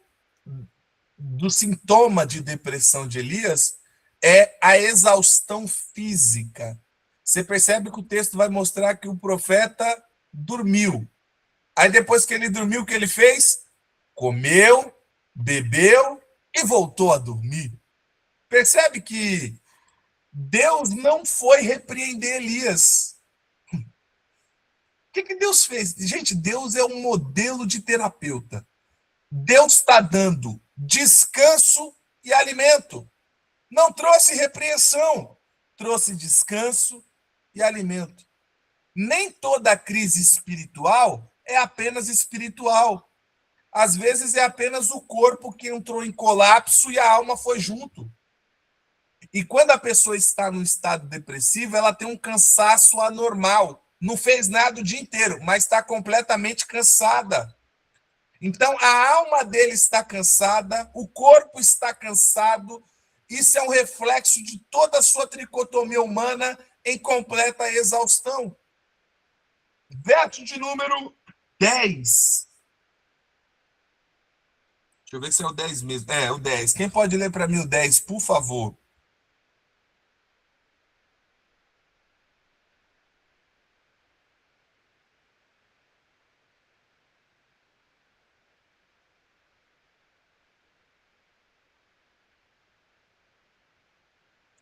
sintoma de depressão de Elias é a exaustão física. Você percebe que o texto vai mostrar que o profeta dormiu. Aí depois que ele dormiu, o que ele fez? Comeu, bebeu e voltou a dormir. Percebe que Deus não foi repreender Elias. O que Deus fez? Gente, Deus é um modelo de terapeuta. Deus está dando descanso e alimento. Não trouxe repreensão, trouxe descanso e alimento. Nem toda crise espiritual é apenas espiritual. Às vezes é apenas o corpo que entrou em colapso e a alma foi junto. E quando a pessoa está num estado depressivo, ela tem um cansaço anormal. Não fez nada o dia inteiro, mas está completamente cansada. Então, a alma dele está cansada, o corpo está cansado. Isso é um reflexo de toda a sua tricotomia humana em completa exaustão. Verso de número 10. Deixa eu ver se é o 10 mesmo. É, o 10. Quem pode ler para mim o 10, por favor?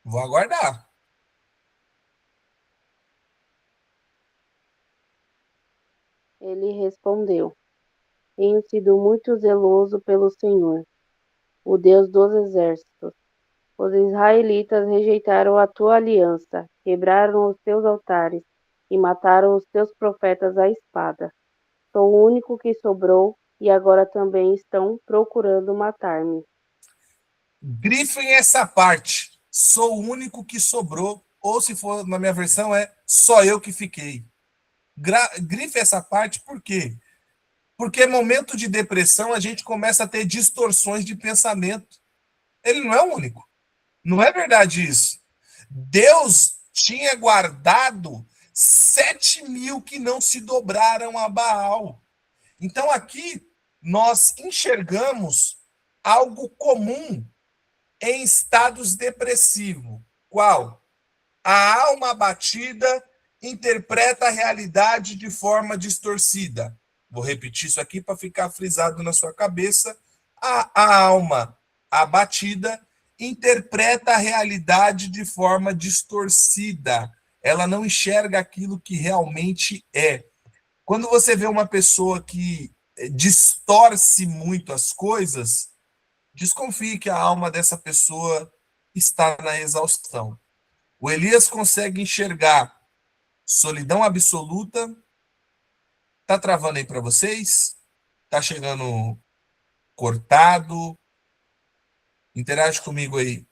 Vou aguardar. Ele respondeu: Tenho sido muito zeloso pelo Senhor, o Deus dos exércitos. Os israelitas rejeitaram a tua aliança, quebraram os teus altares e mataram os teus profetas à espada. Sou o único que sobrou e agora também estão procurando matar-me. Grifem essa parte. Sou o único que sobrou. Ou se for na minha versão, é só eu que fiquei. Grife essa parte, por quê? Porque momento de depressão a gente começa a ter distorções de pensamento. Ele não é o único. Não é verdade isso. Deus tinha guardado 7.000 que não se dobraram a Baal. Então aqui nós enxergamos algo comum em estados depressivos. Qual? A alma abatida interpreta a realidade de forma distorcida. Vou repetir isso aqui para ficar frisado na sua cabeça. A alma abatida interpreta a realidade de forma distorcida. Ela não enxerga aquilo que realmente é. Quando você vê uma pessoa que distorce muito as coisas, desconfie que a alma dessa pessoa está na exaustão. O Elias consegue enxergar solidão absoluta. Tá travando aí para vocês? Tá chegando cortado? Interage comigo aí,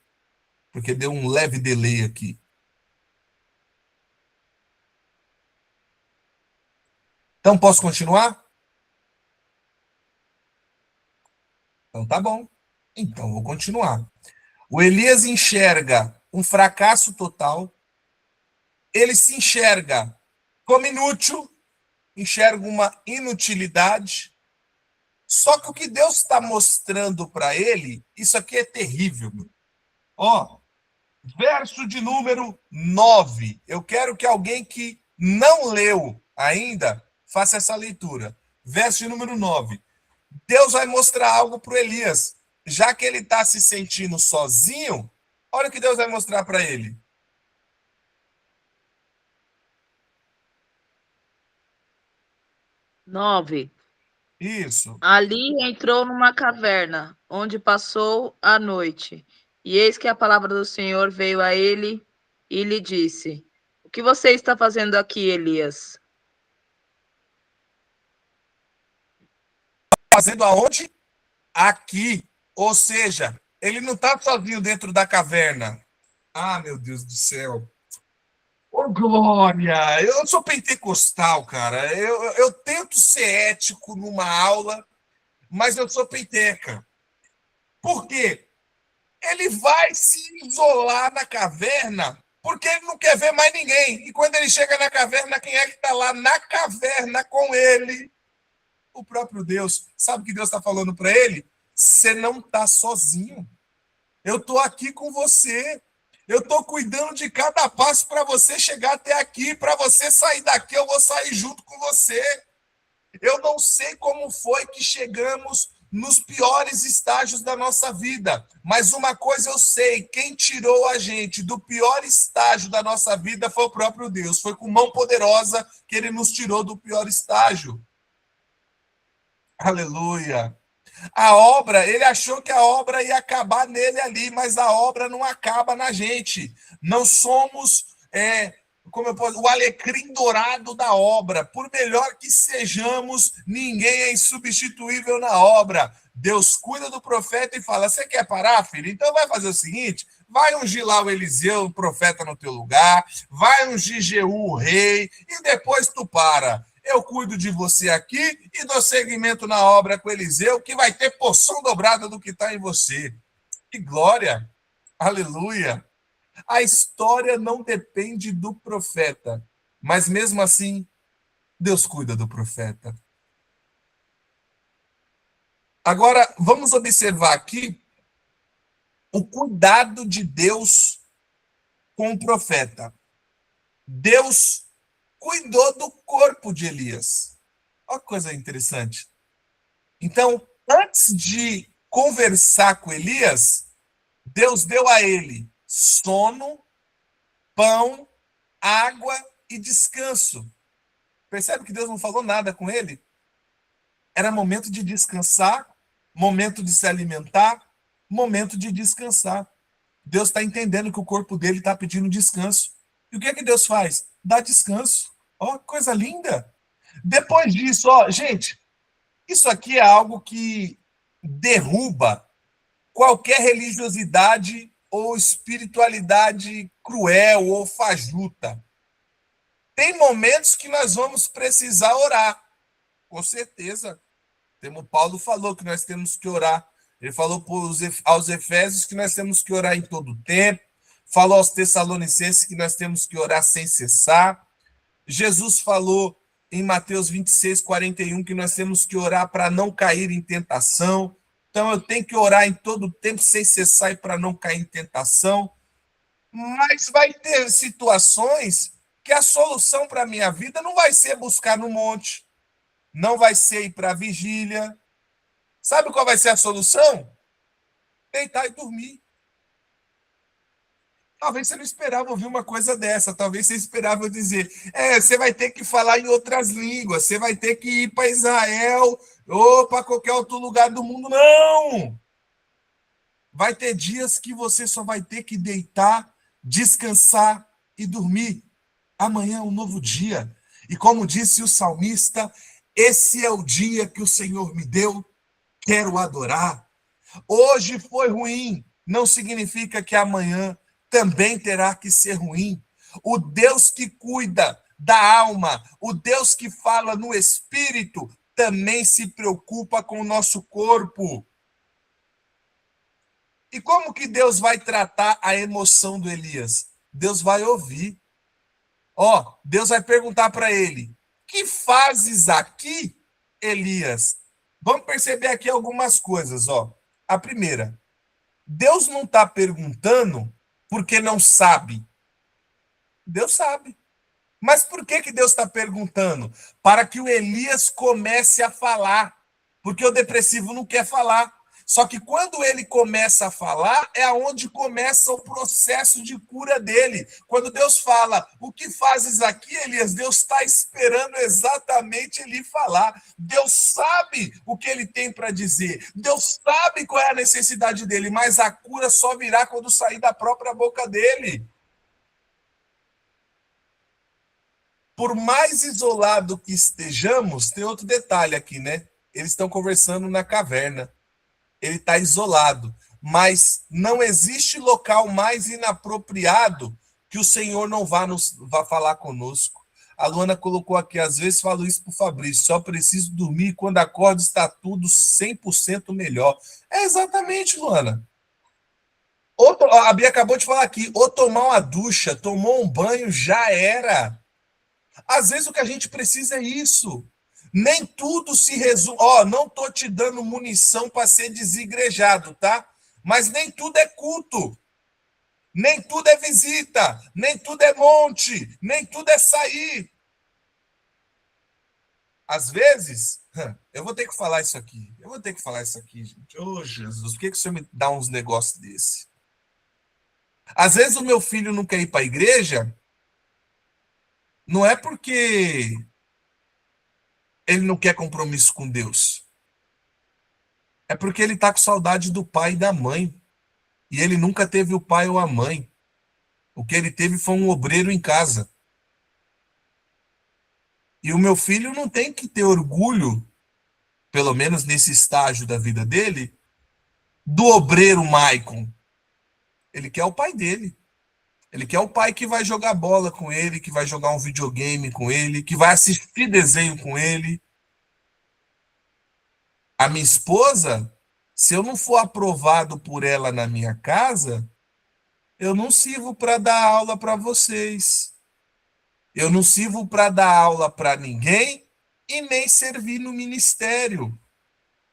porque deu um leve delay aqui. Então, posso continuar? Então, tá bom. Então, vou continuar. O Elias enxerga um fracasso total. Ele se enxerga como inútil, enxerga uma inutilidade. Só que o que Deus está mostrando para ele, isso aqui é terrível. Ó, verso de número 9. Eu quero que alguém que não leu ainda faça essa leitura. Verso de número 9. Deus vai mostrar algo para o Elias. Já que ele está se sentindo sozinho, olha o que Deus vai mostrar para ele. Nove. Isso. Ali entrou numa caverna, onde passou a noite. E eis que a palavra do Senhor veio a ele e lhe disse: O que você está fazendo aqui, Elias? Fazendo aonde? Aqui. Ou seja, ele não está sozinho dentro da caverna. Ah, meu Deus do céu. Ô, Glória! Eu sou pentecostal, cara. Eu tento ser ético numa aula, mas eu sou penteca. Por quê? Ele vai se isolar na caverna porque ele não quer ver mais ninguém. E quando ele chega na caverna, quem é que está lá na caverna com ele? O próprio Deus. Sabe o que Deus está falando para ele? Você não está sozinho. Eu estou aqui com você. Eu estou cuidando de cada passo para você chegar até aqui. Para você sair daqui, eu vou sair junto com você. Eu não sei como foi que chegamos nos piores estágios da nossa vida, mas uma coisa eu sei: quem tirou a gente do pior estágio da nossa vida foi o próprio Deus. Foi com mão poderosa que ele nos tirou do pior estágio. Aleluia. A obra, ele achou que a obra ia acabar nele ali, mas a obra não acaba na gente. Não somos o alecrim dourado da obra. Por melhor que sejamos, ninguém é insubstituível na obra. Deus cuida do profeta e fala: você quer parar, filho? Então vai fazer o seguinte: vai ungir lá o Eliseu, o profeta, no teu lugar, vai ungir Jeú, o rei, e depois tu para. Eu cuido de você aqui e dou seguimento na obra com Eliseu, que vai ter porção dobrada do que está em você. Que glória! Aleluia! A história não depende do profeta, mas mesmo assim, Deus cuida do profeta. Agora, vamos observar aqui o cuidado de Deus com o profeta. Deus cuidou do corpo de Elias. Olha que coisa interessante. Então, antes de conversar com Elias, Deus deu a ele sono, pão, água e descanso. Percebe que Deus não falou nada com ele? Era momento de descansar, momento de se alimentar, momento de descansar. Deus está entendendo que o corpo dele está pedindo descanso. E o que é que Deus faz? Dá descanso. Ó, coisa linda. Depois disso, ó, gente, isso aqui é algo que derruba qualquer religiosidade ou espiritualidade cruel ou fajuta. Tem momentos que nós vamos precisar orar, com certeza. Como Paulo falou que nós temos que orar. Ele falou aos Efésios que nós temos que orar em todo o tempo. Falou aos Tessalonicenses que nós temos que orar sem cessar. Jesus falou em Mateus 26, 41 que nós temos que orar para não cair em tentação. Então eu tenho que orar em todo o tempo sem cessar e para não cair em tentação. Mas vai ter situações que a solução para a minha vida não vai ser buscar no monte, não vai ser ir para a vigília. Sabe qual vai ser a solução? Deitar e dormir. Talvez você não esperava ouvir uma coisa dessa. Talvez você esperava eu dizer: você vai ter que falar em outras línguas, você vai ter que ir para Israel ou para qualquer outro lugar do mundo. Não! Vai ter dias que você só vai ter que deitar, descansar e dormir. Amanhã é um novo dia. E como disse o salmista, esse é o dia que o Senhor me deu, quero adorar. Hoje foi ruim, não significa que amanhã também terá que ser ruim. O Deus que cuida da alma, o Deus que fala no espírito, também se preocupa com o nosso corpo. E como que Deus vai tratar a emoção do Elias? Deus vai ouvir. Deus vai perguntar para ele: que fazes aqui, Elias? Vamos perceber aqui algumas coisas. A primeira, Deus não está perguntando porque não sabe. Deus sabe. Mas por que Deus está perguntando? Para que o Elias comece a falar. Porque o depressivo não quer falar. Só que quando ele começa a falar, é aonde começa o processo de cura dele. Quando Deus fala, o que fazes aqui, Elias? Deus está esperando exatamente ele falar. Deus sabe o que ele tem para dizer. Deus sabe qual é a necessidade dele, mas a cura só virá quando sair da própria boca dele. Por mais isolado que estejamos, tem outro detalhe aqui, né? Eles estão conversando na caverna. Ele está isolado. Mas não existe local mais inapropriado que o Senhor não vá falar conosco. A Luana colocou aqui, às vezes falo isso para o Fabrício, só preciso dormir e quando acordo está tudo 100% melhor. É exatamente, Luana. A Bia acabou de falar aqui, ou tomar uma ducha, tomou um banho, já era. Às vezes o que a gente precisa é isso. Nem tudo se resume. Não estou te dando munição para ser desigrejado, tá? Mas nem tudo é culto. Nem tudo é visita. Nem tudo é monte. Nem tudo é sair. Às vezes, eu vou ter que falar isso aqui. Gente. Jesus, por que o senhor me dá uns negócios desse? Às vezes o meu filho não quer ir para a igreja, não é porque ele não quer compromisso com Deus. É porque ele está com saudade do pai e da mãe. E ele nunca teve o pai ou a mãe. O que ele teve foi um obreiro em casa. E o meu filho não tem que ter orgulho, pelo menos nesse estágio da vida dele, do obreiro Maicon. Ele quer o pai dele. Ele quer o pai que vai jogar bola com ele, que vai jogar um videogame com ele, que vai assistir desenho com ele. A minha esposa, se eu não for aprovado por ela na minha casa, eu não sirvo para dar aula para vocês. Eu não sirvo para dar aula para ninguém e nem servir no ministério.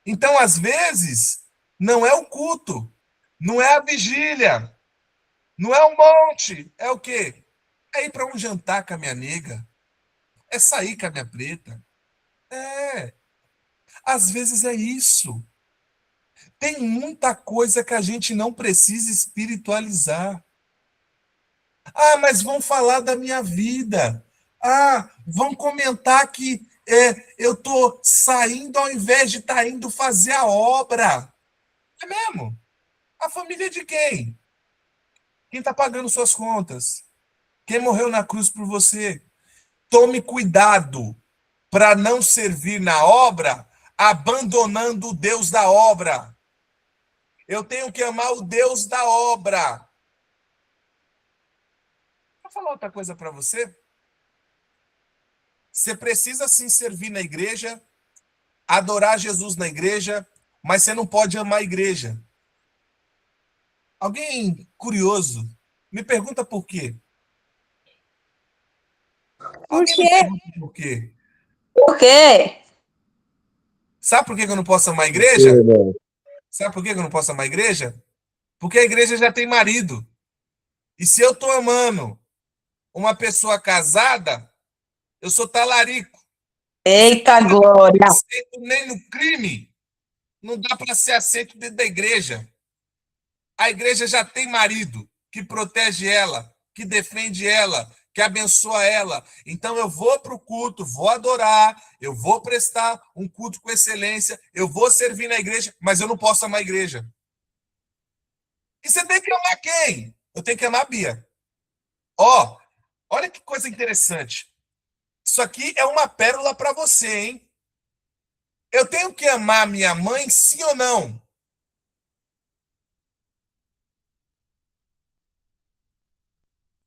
Então, às vezes, não é o culto, não é a vigília, não é o monte, é o quê? É ir para um jantar com a minha nega, é sair com a minha preta. Às vezes é isso. Tem muita coisa que a gente não precisa espiritualizar. Mas vão falar da minha vida. Vão comentar que eu estou saindo ao invés de estar indo fazer a obra. É mesmo? A família de quem? Quem está pagando suas contas? Quem morreu na cruz por você? Tome cuidado para não servir na obra abandonando o Deus da obra. Eu tenho que amar o Deus da obra. Vou falar outra coisa para você. Você precisa sim servir na igreja, adorar Jesus na igreja, mas você não pode amar a igreja. Alguém curioso me pergunta por quê? Por Alguém me quê? pergunta por quê? Por quê? Sabe por que eu não posso amar a igreja? Sabe por que eu não posso amar a igreja? Porque a igreja já tem marido. E se eu estou amando uma pessoa casada, eu sou talarico. Eita glória! Não aceito nem no crime. Não dá para ser aceito dentro da igreja. A igreja já tem marido que protege ela, que defende ela, que abençoa ela. Então eu vou para o culto, vou adorar, eu vou prestar um culto com excelência, eu vou servir na igreja, mas eu não posso amar a igreja. E você tem que amar quem? Eu tenho que amar a Bia. Olha que coisa interessante. Isso aqui é uma pérola para você, hein? Eu tenho que amar minha mãe, sim ou não?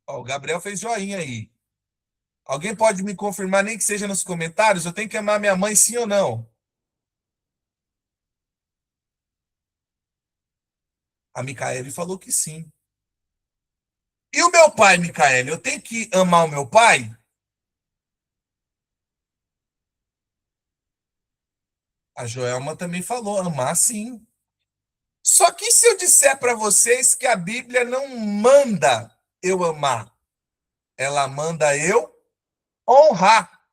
O Gabriel fez joinha aí. Alguém pode me confirmar, nem que seja nos comentários? Eu tenho que amar minha mãe, sim ou não? A Micaele falou que sim. E o meu pai, Micaele? Eu tenho que amar o meu pai? A Joelma também falou, amar sim. Só que se eu disser para vocês que a Bíblia não manda eu amar, ela manda eu honrar.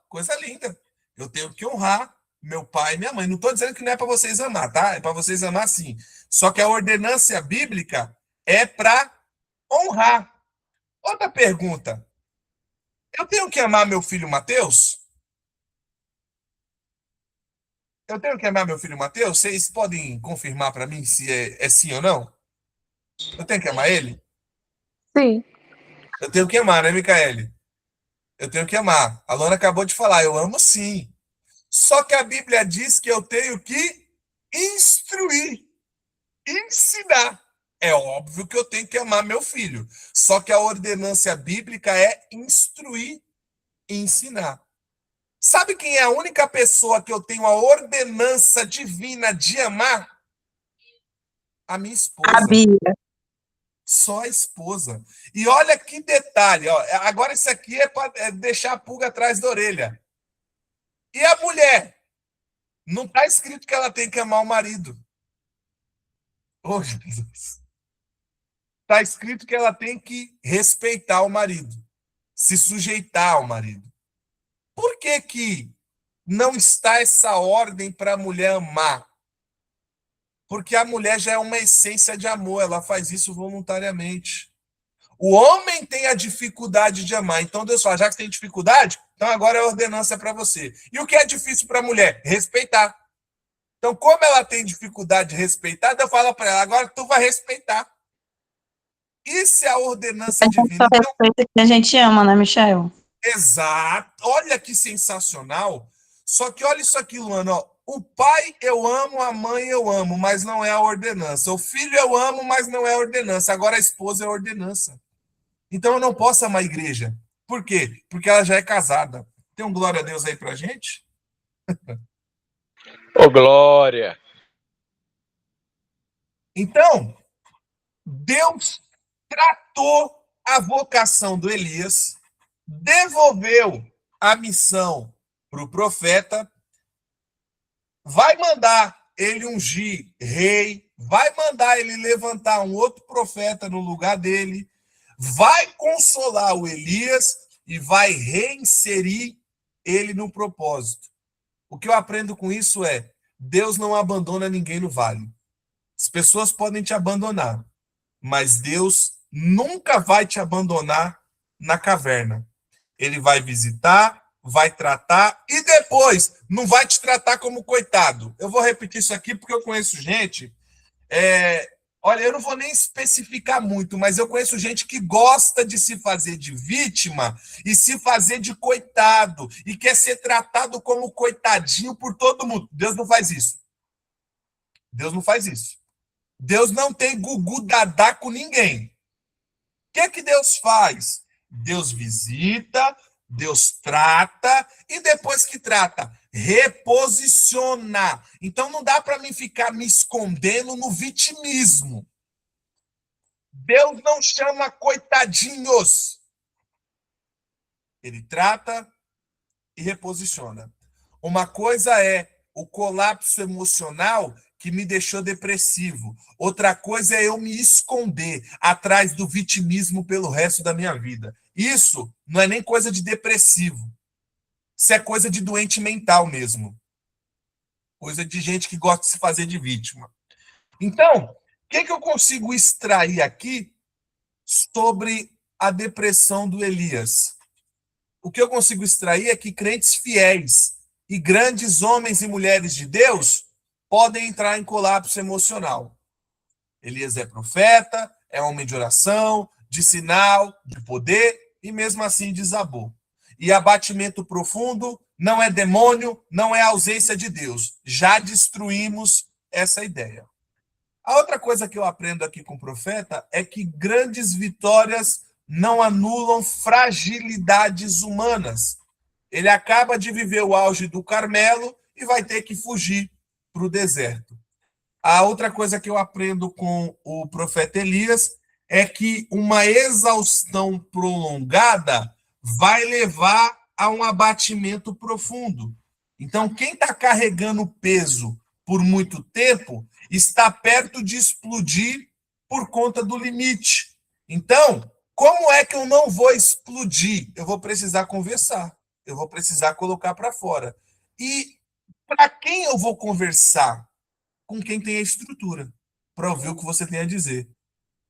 Coisa linda. Eu tenho que honrar meu pai e minha mãe. Não estou dizendo que não é para vocês amar, tá? É para vocês amar sim. Só que a ordenância bíblica é para honrar. Outra pergunta. Eu tenho que amar meu filho Mateus? Eu tenho que amar meu filho Mateus? Vocês podem confirmar para mim se é sim ou não? Eu tenho que amar ele? Sim. Eu tenho que amar, né, Micaele? Eu tenho que amar. A Luana acabou de falar, eu amo sim. Só que a Bíblia diz que eu tenho que instruir, ensinar. É óbvio que eu tenho que amar meu filho. Só que a ordenância bíblica é instruir e ensinar. Sabe quem é a única pessoa que eu tenho a ordenança divina de amar? A minha esposa. A Bia. Só a esposa. E olha que detalhe, ó. Agora isso aqui é para deixar a pulga atrás da orelha. E a mulher? Não está escrito que ela tem que amar o marido. Oh, Jesus. Está escrito que ela tem que respeitar o marido, se sujeitar ao marido. Por que que não está essa ordem para a mulher amar? Porque a mulher já é uma essência de amor, ela faz isso voluntariamente. O homem tem a dificuldade de amar. Então Deus fala, já que você tem dificuldade, então agora é ordenança para você. E o que é difícil para a mulher? Respeitar. Então, como ela tem dificuldade de respeitar, eu falo para ela, agora tu vai respeitar. Isso é a ordenança divina. Só respeita que a gente ama, né, Michel? Exato. Olha que sensacional. Só que olha isso aqui, Luana. Ó. O pai eu amo, a mãe eu amo, mas não é a ordenança. O filho eu amo, mas não é a ordenança. Agora a esposa é a ordenança. Então eu não posso amar a igreja. Por quê? Porque ela já é casada. Tem um glória a Deus aí pra gente? Ô, glória! Então, Deus tratou a vocação do Elias, devolveu a missão para o profeta, vai mandar ele ungir rei, vai mandar ele levantar um outro profeta no lugar dele, vai consolar o Elias e vai reinserir ele no propósito. O que eu aprendo com isso é, Deus não abandona ninguém no vale. As pessoas podem te abandonar, mas Deus nunca vai te abandonar na caverna. Ele vai visitar, vai tratar e depois não vai te tratar como coitado. Eu vou repetir isso aqui porque eu conheço gente. Olha, eu não vou nem especificar muito, mas eu conheço gente que gosta de se fazer de vítima e se fazer de coitado e quer ser tratado como coitadinho por todo mundo. Deus não faz isso. Deus não faz isso. Deus não tem gugu dadá com ninguém. O que é que Deus faz? Deus visita, Deus trata e depois que trata, reposiciona. Então não dá para mim ficar me escondendo no vitimismo. Deus não chama coitadinhos. Ele trata e reposiciona. Uma coisa é o colapso emocional que me deixou depressivo. Outra coisa é eu me esconder atrás do vitimismo pelo resto da minha vida. Isso não é nem coisa de depressivo. Isso é coisa de doente mental mesmo. Coisa de gente que gosta de se fazer de vítima. Então, o que eu consigo extrair aqui sobre a depressão do Elias? O que eu consigo extrair é que crentes fiéis e grandes homens e mulheres de Deus podem entrar em colapso emocional. Elias é profeta, é homem de oração, de sinal, de poder, e mesmo assim desabou. E abatimento profundo não é demônio, não é ausência de Deus. Já destruímos essa ideia. A outra coisa que eu aprendo aqui com o profeta é que grandes vitórias não anulam fragilidades humanas. Ele acaba de viver o auge do Carmelo e vai ter que fugir para o deserto. A outra coisa que eu aprendo com o profeta Elias é que uma exaustão prolongada vai levar a um abatimento profundo. Então, quem está carregando peso por muito tempo está perto de explodir por conta do limite. Então, como é que eu não vou explodir? Eu vou precisar conversar. Eu vou precisar colocar para fora. E Para quem eu vou conversar? Com quem tem a estrutura para ouvir o que você tem a dizer.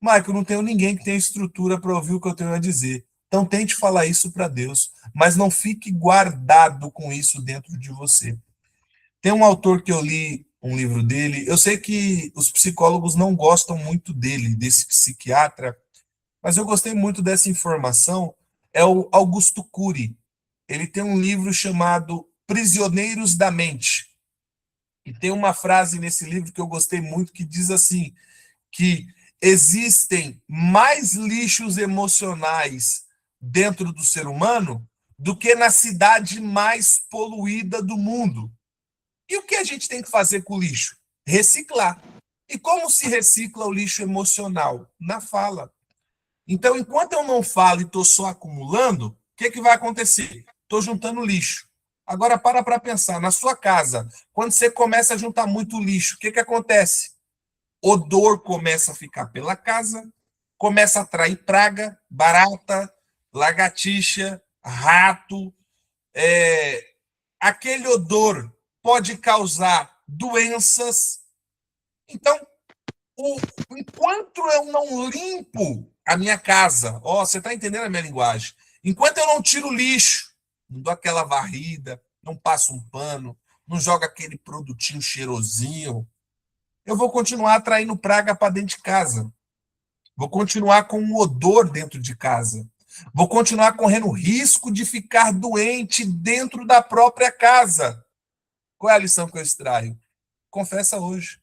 Michael, não tenho ninguém que tenha estrutura para ouvir o que eu tenho a dizer. Então tente falar isso para Deus, mas não fique guardado com isso dentro de você. Tem um autor que eu li um livro dele, eu sei que os psicólogos não gostam muito dele, desse psiquiatra, mas eu gostei muito dessa informação, é o Augusto Cury. Ele tem um livro chamado Prisioneiros da Mente. E tem uma frase nesse livro que eu gostei muito que diz assim, que existem mais lixos emocionais dentro do ser humano do que na cidade mais poluída do mundo. E o que a gente tem que fazer com o lixo? Reciclar. E como se recicla o lixo emocional? Na fala. Então, enquanto eu não falo e estou só acumulando, o que vai acontecer? Estou juntando lixo. Agora, para pensar. Na sua casa, quando você começa a juntar muito lixo, o que acontece? Odor começa a ficar pela casa, começa a atrair praga, barata, lagartixa, rato. Aquele odor pode causar doenças. Então, enquanto eu não limpo a minha casa, você está entendendo a minha linguagem? Enquanto eu não tiro o lixo, não dou aquela varrida, não passo um pano, não jogo aquele produtinho cheirosinho, eu vou continuar atraindo praga para dentro de casa. Vou continuar com um odor dentro de casa. Vou continuar correndo risco de ficar doente dentro da própria casa. Qual é a lição que eu extraio? Confessa hoje.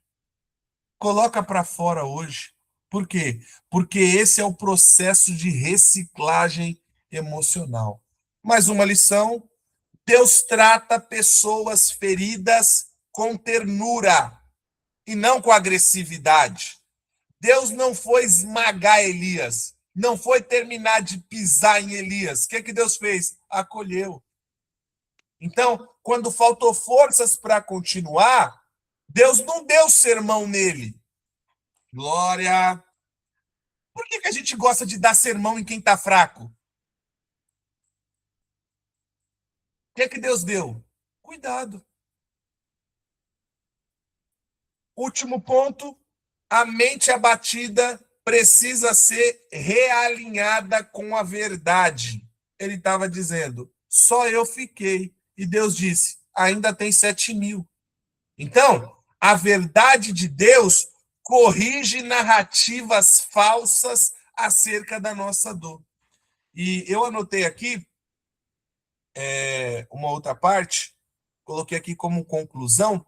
Coloca para fora hoje. Por quê? Porque esse é o processo de reciclagem emocional. Mais uma lição. Deus trata pessoas feridas com ternura e não com agressividade. Deus não foi esmagar Elias, não foi terminar de pisar em Elias. O que Deus fez? Acolheu. Então, quando faltou forças para continuar, Deus não deu sermão nele. Glória! Por que a gente gosta de dar sermão em quem está fraco? O que Deus deu? Cuidado. Último ponto, a mente abatida precisa ser realinhada com a verdade. Ele estava dizendo, só eu fiquei. E Deus disse, ainda tem 7.000. Então, a verdade de Deus corrige narrativas falsas acerca da nossa dor. E eu anotei aqui uma outra parte, coloquei aqui como conclusão,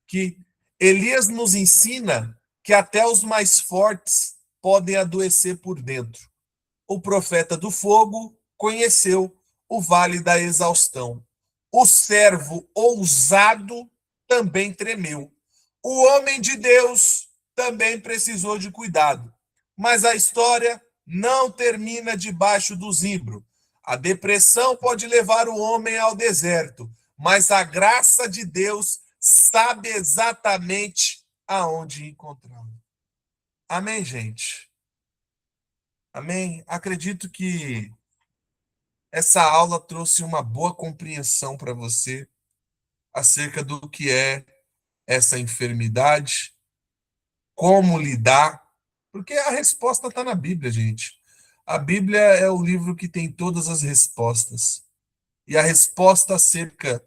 que Elias nos ensina que até os mais fortes podem adoecer por dentro. O profeta do fogo conheceu o vale da exaustão. O servo ousado também tremeu. O homem de Deus também precisou de cuidado. Mas a história não termina debaixo do zimbro. A depressão pode levar o homem ao deserto, mas a graça de Deus sabe exatamente aonde encontrá-lo. Amém, gente? Amém? Acredito que essa aula trouxe uma boa compreensão para você acerca do que é essa enfermidade, como lidar, porque a resposta está na Bíblia, gente. A Bíblia é o livro que tem todas as respostas. E a resposta acerca...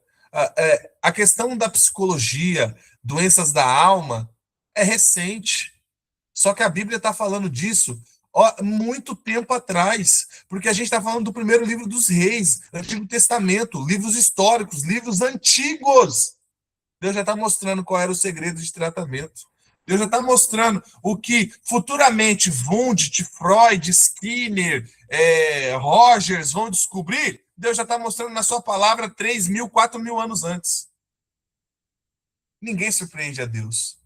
A questão da psicologia, doenças da alma, é recente. Só que a Bíblia está falando disso muito tempo atrás, porque a gente está falando do primeiro livro dos reis, Antigo Testamento, livros históricos, livros antigos. Deus já está mostrando qual era o segredo de tratamento. Deus já está mostrando o que futuramente Wundt, Freud, Skinner, Rogers vão descobrir. Deus já está mostrando na sua palavra 3.000, 4.000 anos antes. Ninguém surpreende a Deus.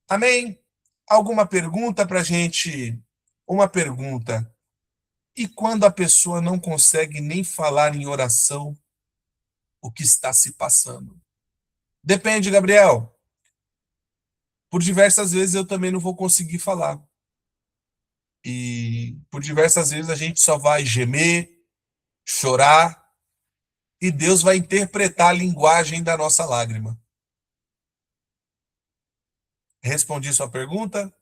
Amém? Alguma pergunta para a gente? Uma pergunta. E quando a pessoa não consegue nem falar em oração o que está se passando? Depende, Gabriel. Por diversas vezes eu também não vou conseguir falar. E por diversas vezes a gente só vai gemer, chorar, e Deus vai interpretar a linguagem da nossa lágrima. Respondi sua pergunta?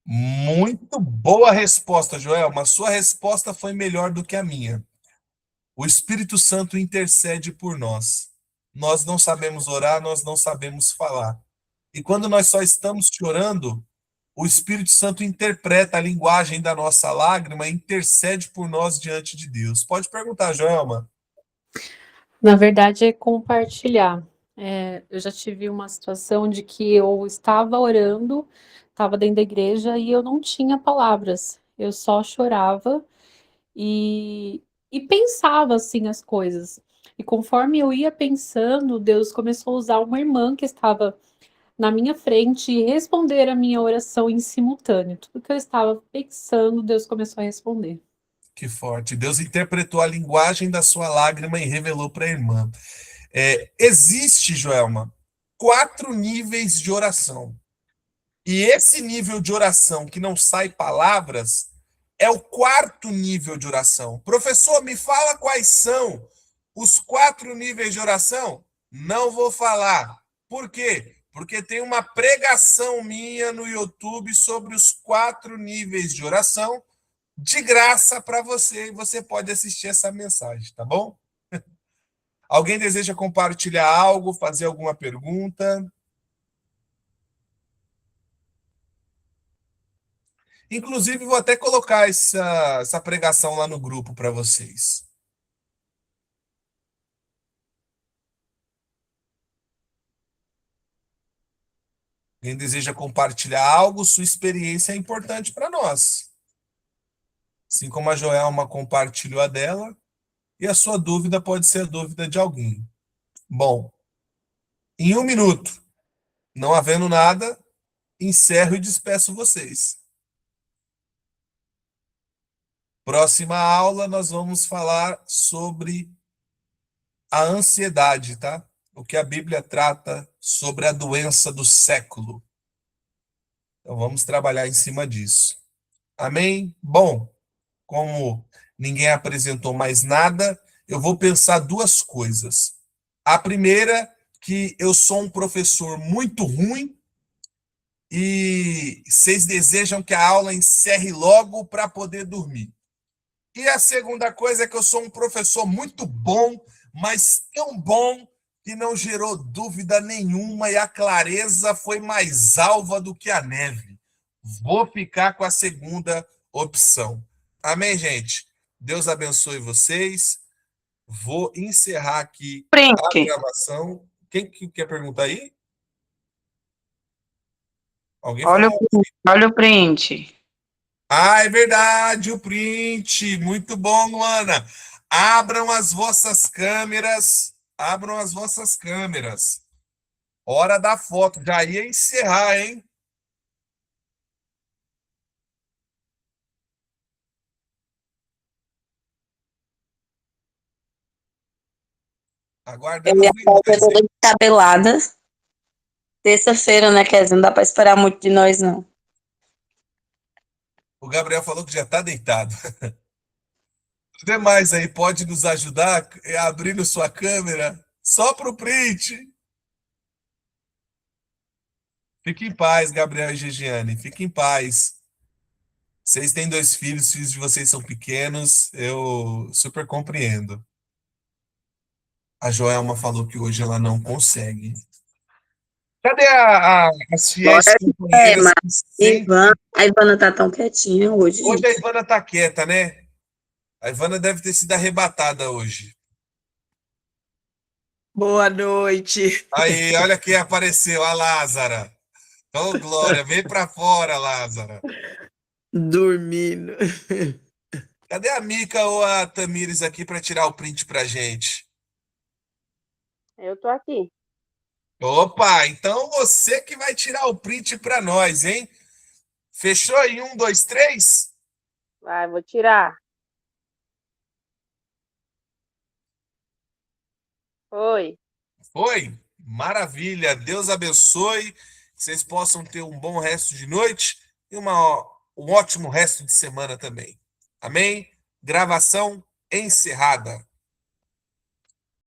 Muito boa resposta, Joelma. Sua resposta foi melhor do que a minha. O Espírito Santo intercede por nós. Nós não sabemos orar, nós não sabemos falar. E quando nós só estamos chorando, o Espírito Santo interpreta a linguagem da nossa lágrima e intercede por nós diante de Deus. Pode perguntar, Joelma. Na verdade, é compartilhar. Eu já tive uma situação de que eu estava orando, estava dentro da igreja e eu não tinha palavras. Eu só chorava e pensava assim as coisas. E conforme eu ia pensando, Deus começou a usar uma irmã que estava na minha frente e responder a minha oração em simultâneo. Tudo que eu estava pensando, Deus começou a responder. Que forte. Deus interpretou a linguagem da sua lágrima e revelou para a irmã. Existe, Joelma, 4 níveis de oração. E esse nível de oração que não sai palavras é o 4º nível de oração. Professor, me fala quais são os 4 níveis de oração? Não vou falar. Por quê? Porque tem uma pregação minha no YouTube sobre os 4 níveis de oração, de graça para você, e você pode assistir essa mensagem, tá bom? Alguém deseja compartilhar algo, fazer alguma pergunta? Inclusive, vou até colocar essa pregação lá no grupo para vocês. Quem deseja compartilhar algo, sua experiência é importante para nós. Assim como a Joelma compartilhou a dela, e a sua dúvida pode ser a dúvida de alguém. Bom, em 1 minuto, não havendo nada, encerro e despeço vocês. Próxima aula, nós vamos falar sobre a ansiedade, tá? O que a Bíblia trata sobre a doença do século. Então, vamos trabalhar em cima disso. Amém? Bom, como ninguém apresentou mais nada, eu vou pensar 2 coisas. A primeira, que eu sou um professor muito ruim e vocês desejam que a aula encerre logo para poder dormir. E a segunda coisa é que eu sou um professor muito bom, mas tão bom que não gerou dúvida nenhuma e a clareza foi mais alva do que a neve. Vou ficar com a segunda opção. Amém, gente? Deus abençoe vocês. Vou encerrar aqui a Print. gravação. Quem que quer perguntar aí? Alguém Olha falou? olha o print. Ah, é verdade, o print. Muito bom, Luana. Abram as vossas câmeras. Abram as vossas câmeras. Hora da foto. Já ia encerrar, hein? Aguardando Eu as mensagens. toda descabelada. Terça-feira, né, Kézia? Não dá pra esperar muito de nós, não. O Gabriel falou que já está deitado. Os demais aí, pode nos ajudar abrindo sua câmera? Só para o print. Fique em paz, Gabriel e Gigiane. Fique em paz. Vocês têm 2 filhos, os filhos de vocês são pequenos. Eu super compreendo. A Joelma falou que hoje ela não consegue. Cadê as fiéis companheiras? Mas Que sempre... A Ivana tá tão quietinha hoje. Hoje a Ivana tá quieta, né? A Ivana deve ter sido arrebatada hoje. Boa noite. Aí, olha quem apareceu, a Lázara. Ô, Glória, vem pra fora, Lázara. Dormindo. Cadê a Mica ou a Tamires aqui para tirar o print pra gente? Eu tô aqui. Opa, então você que vai tirar o print para nós, hein? Fechou em 1, 2, 3? Vai, vou tirar. Foi. Foi? Maravilha. Deus abençoe. Que vocês possam ter um bom resto de noite e uma Um ótimo resto de semana também. Amém? Gravação encerrada.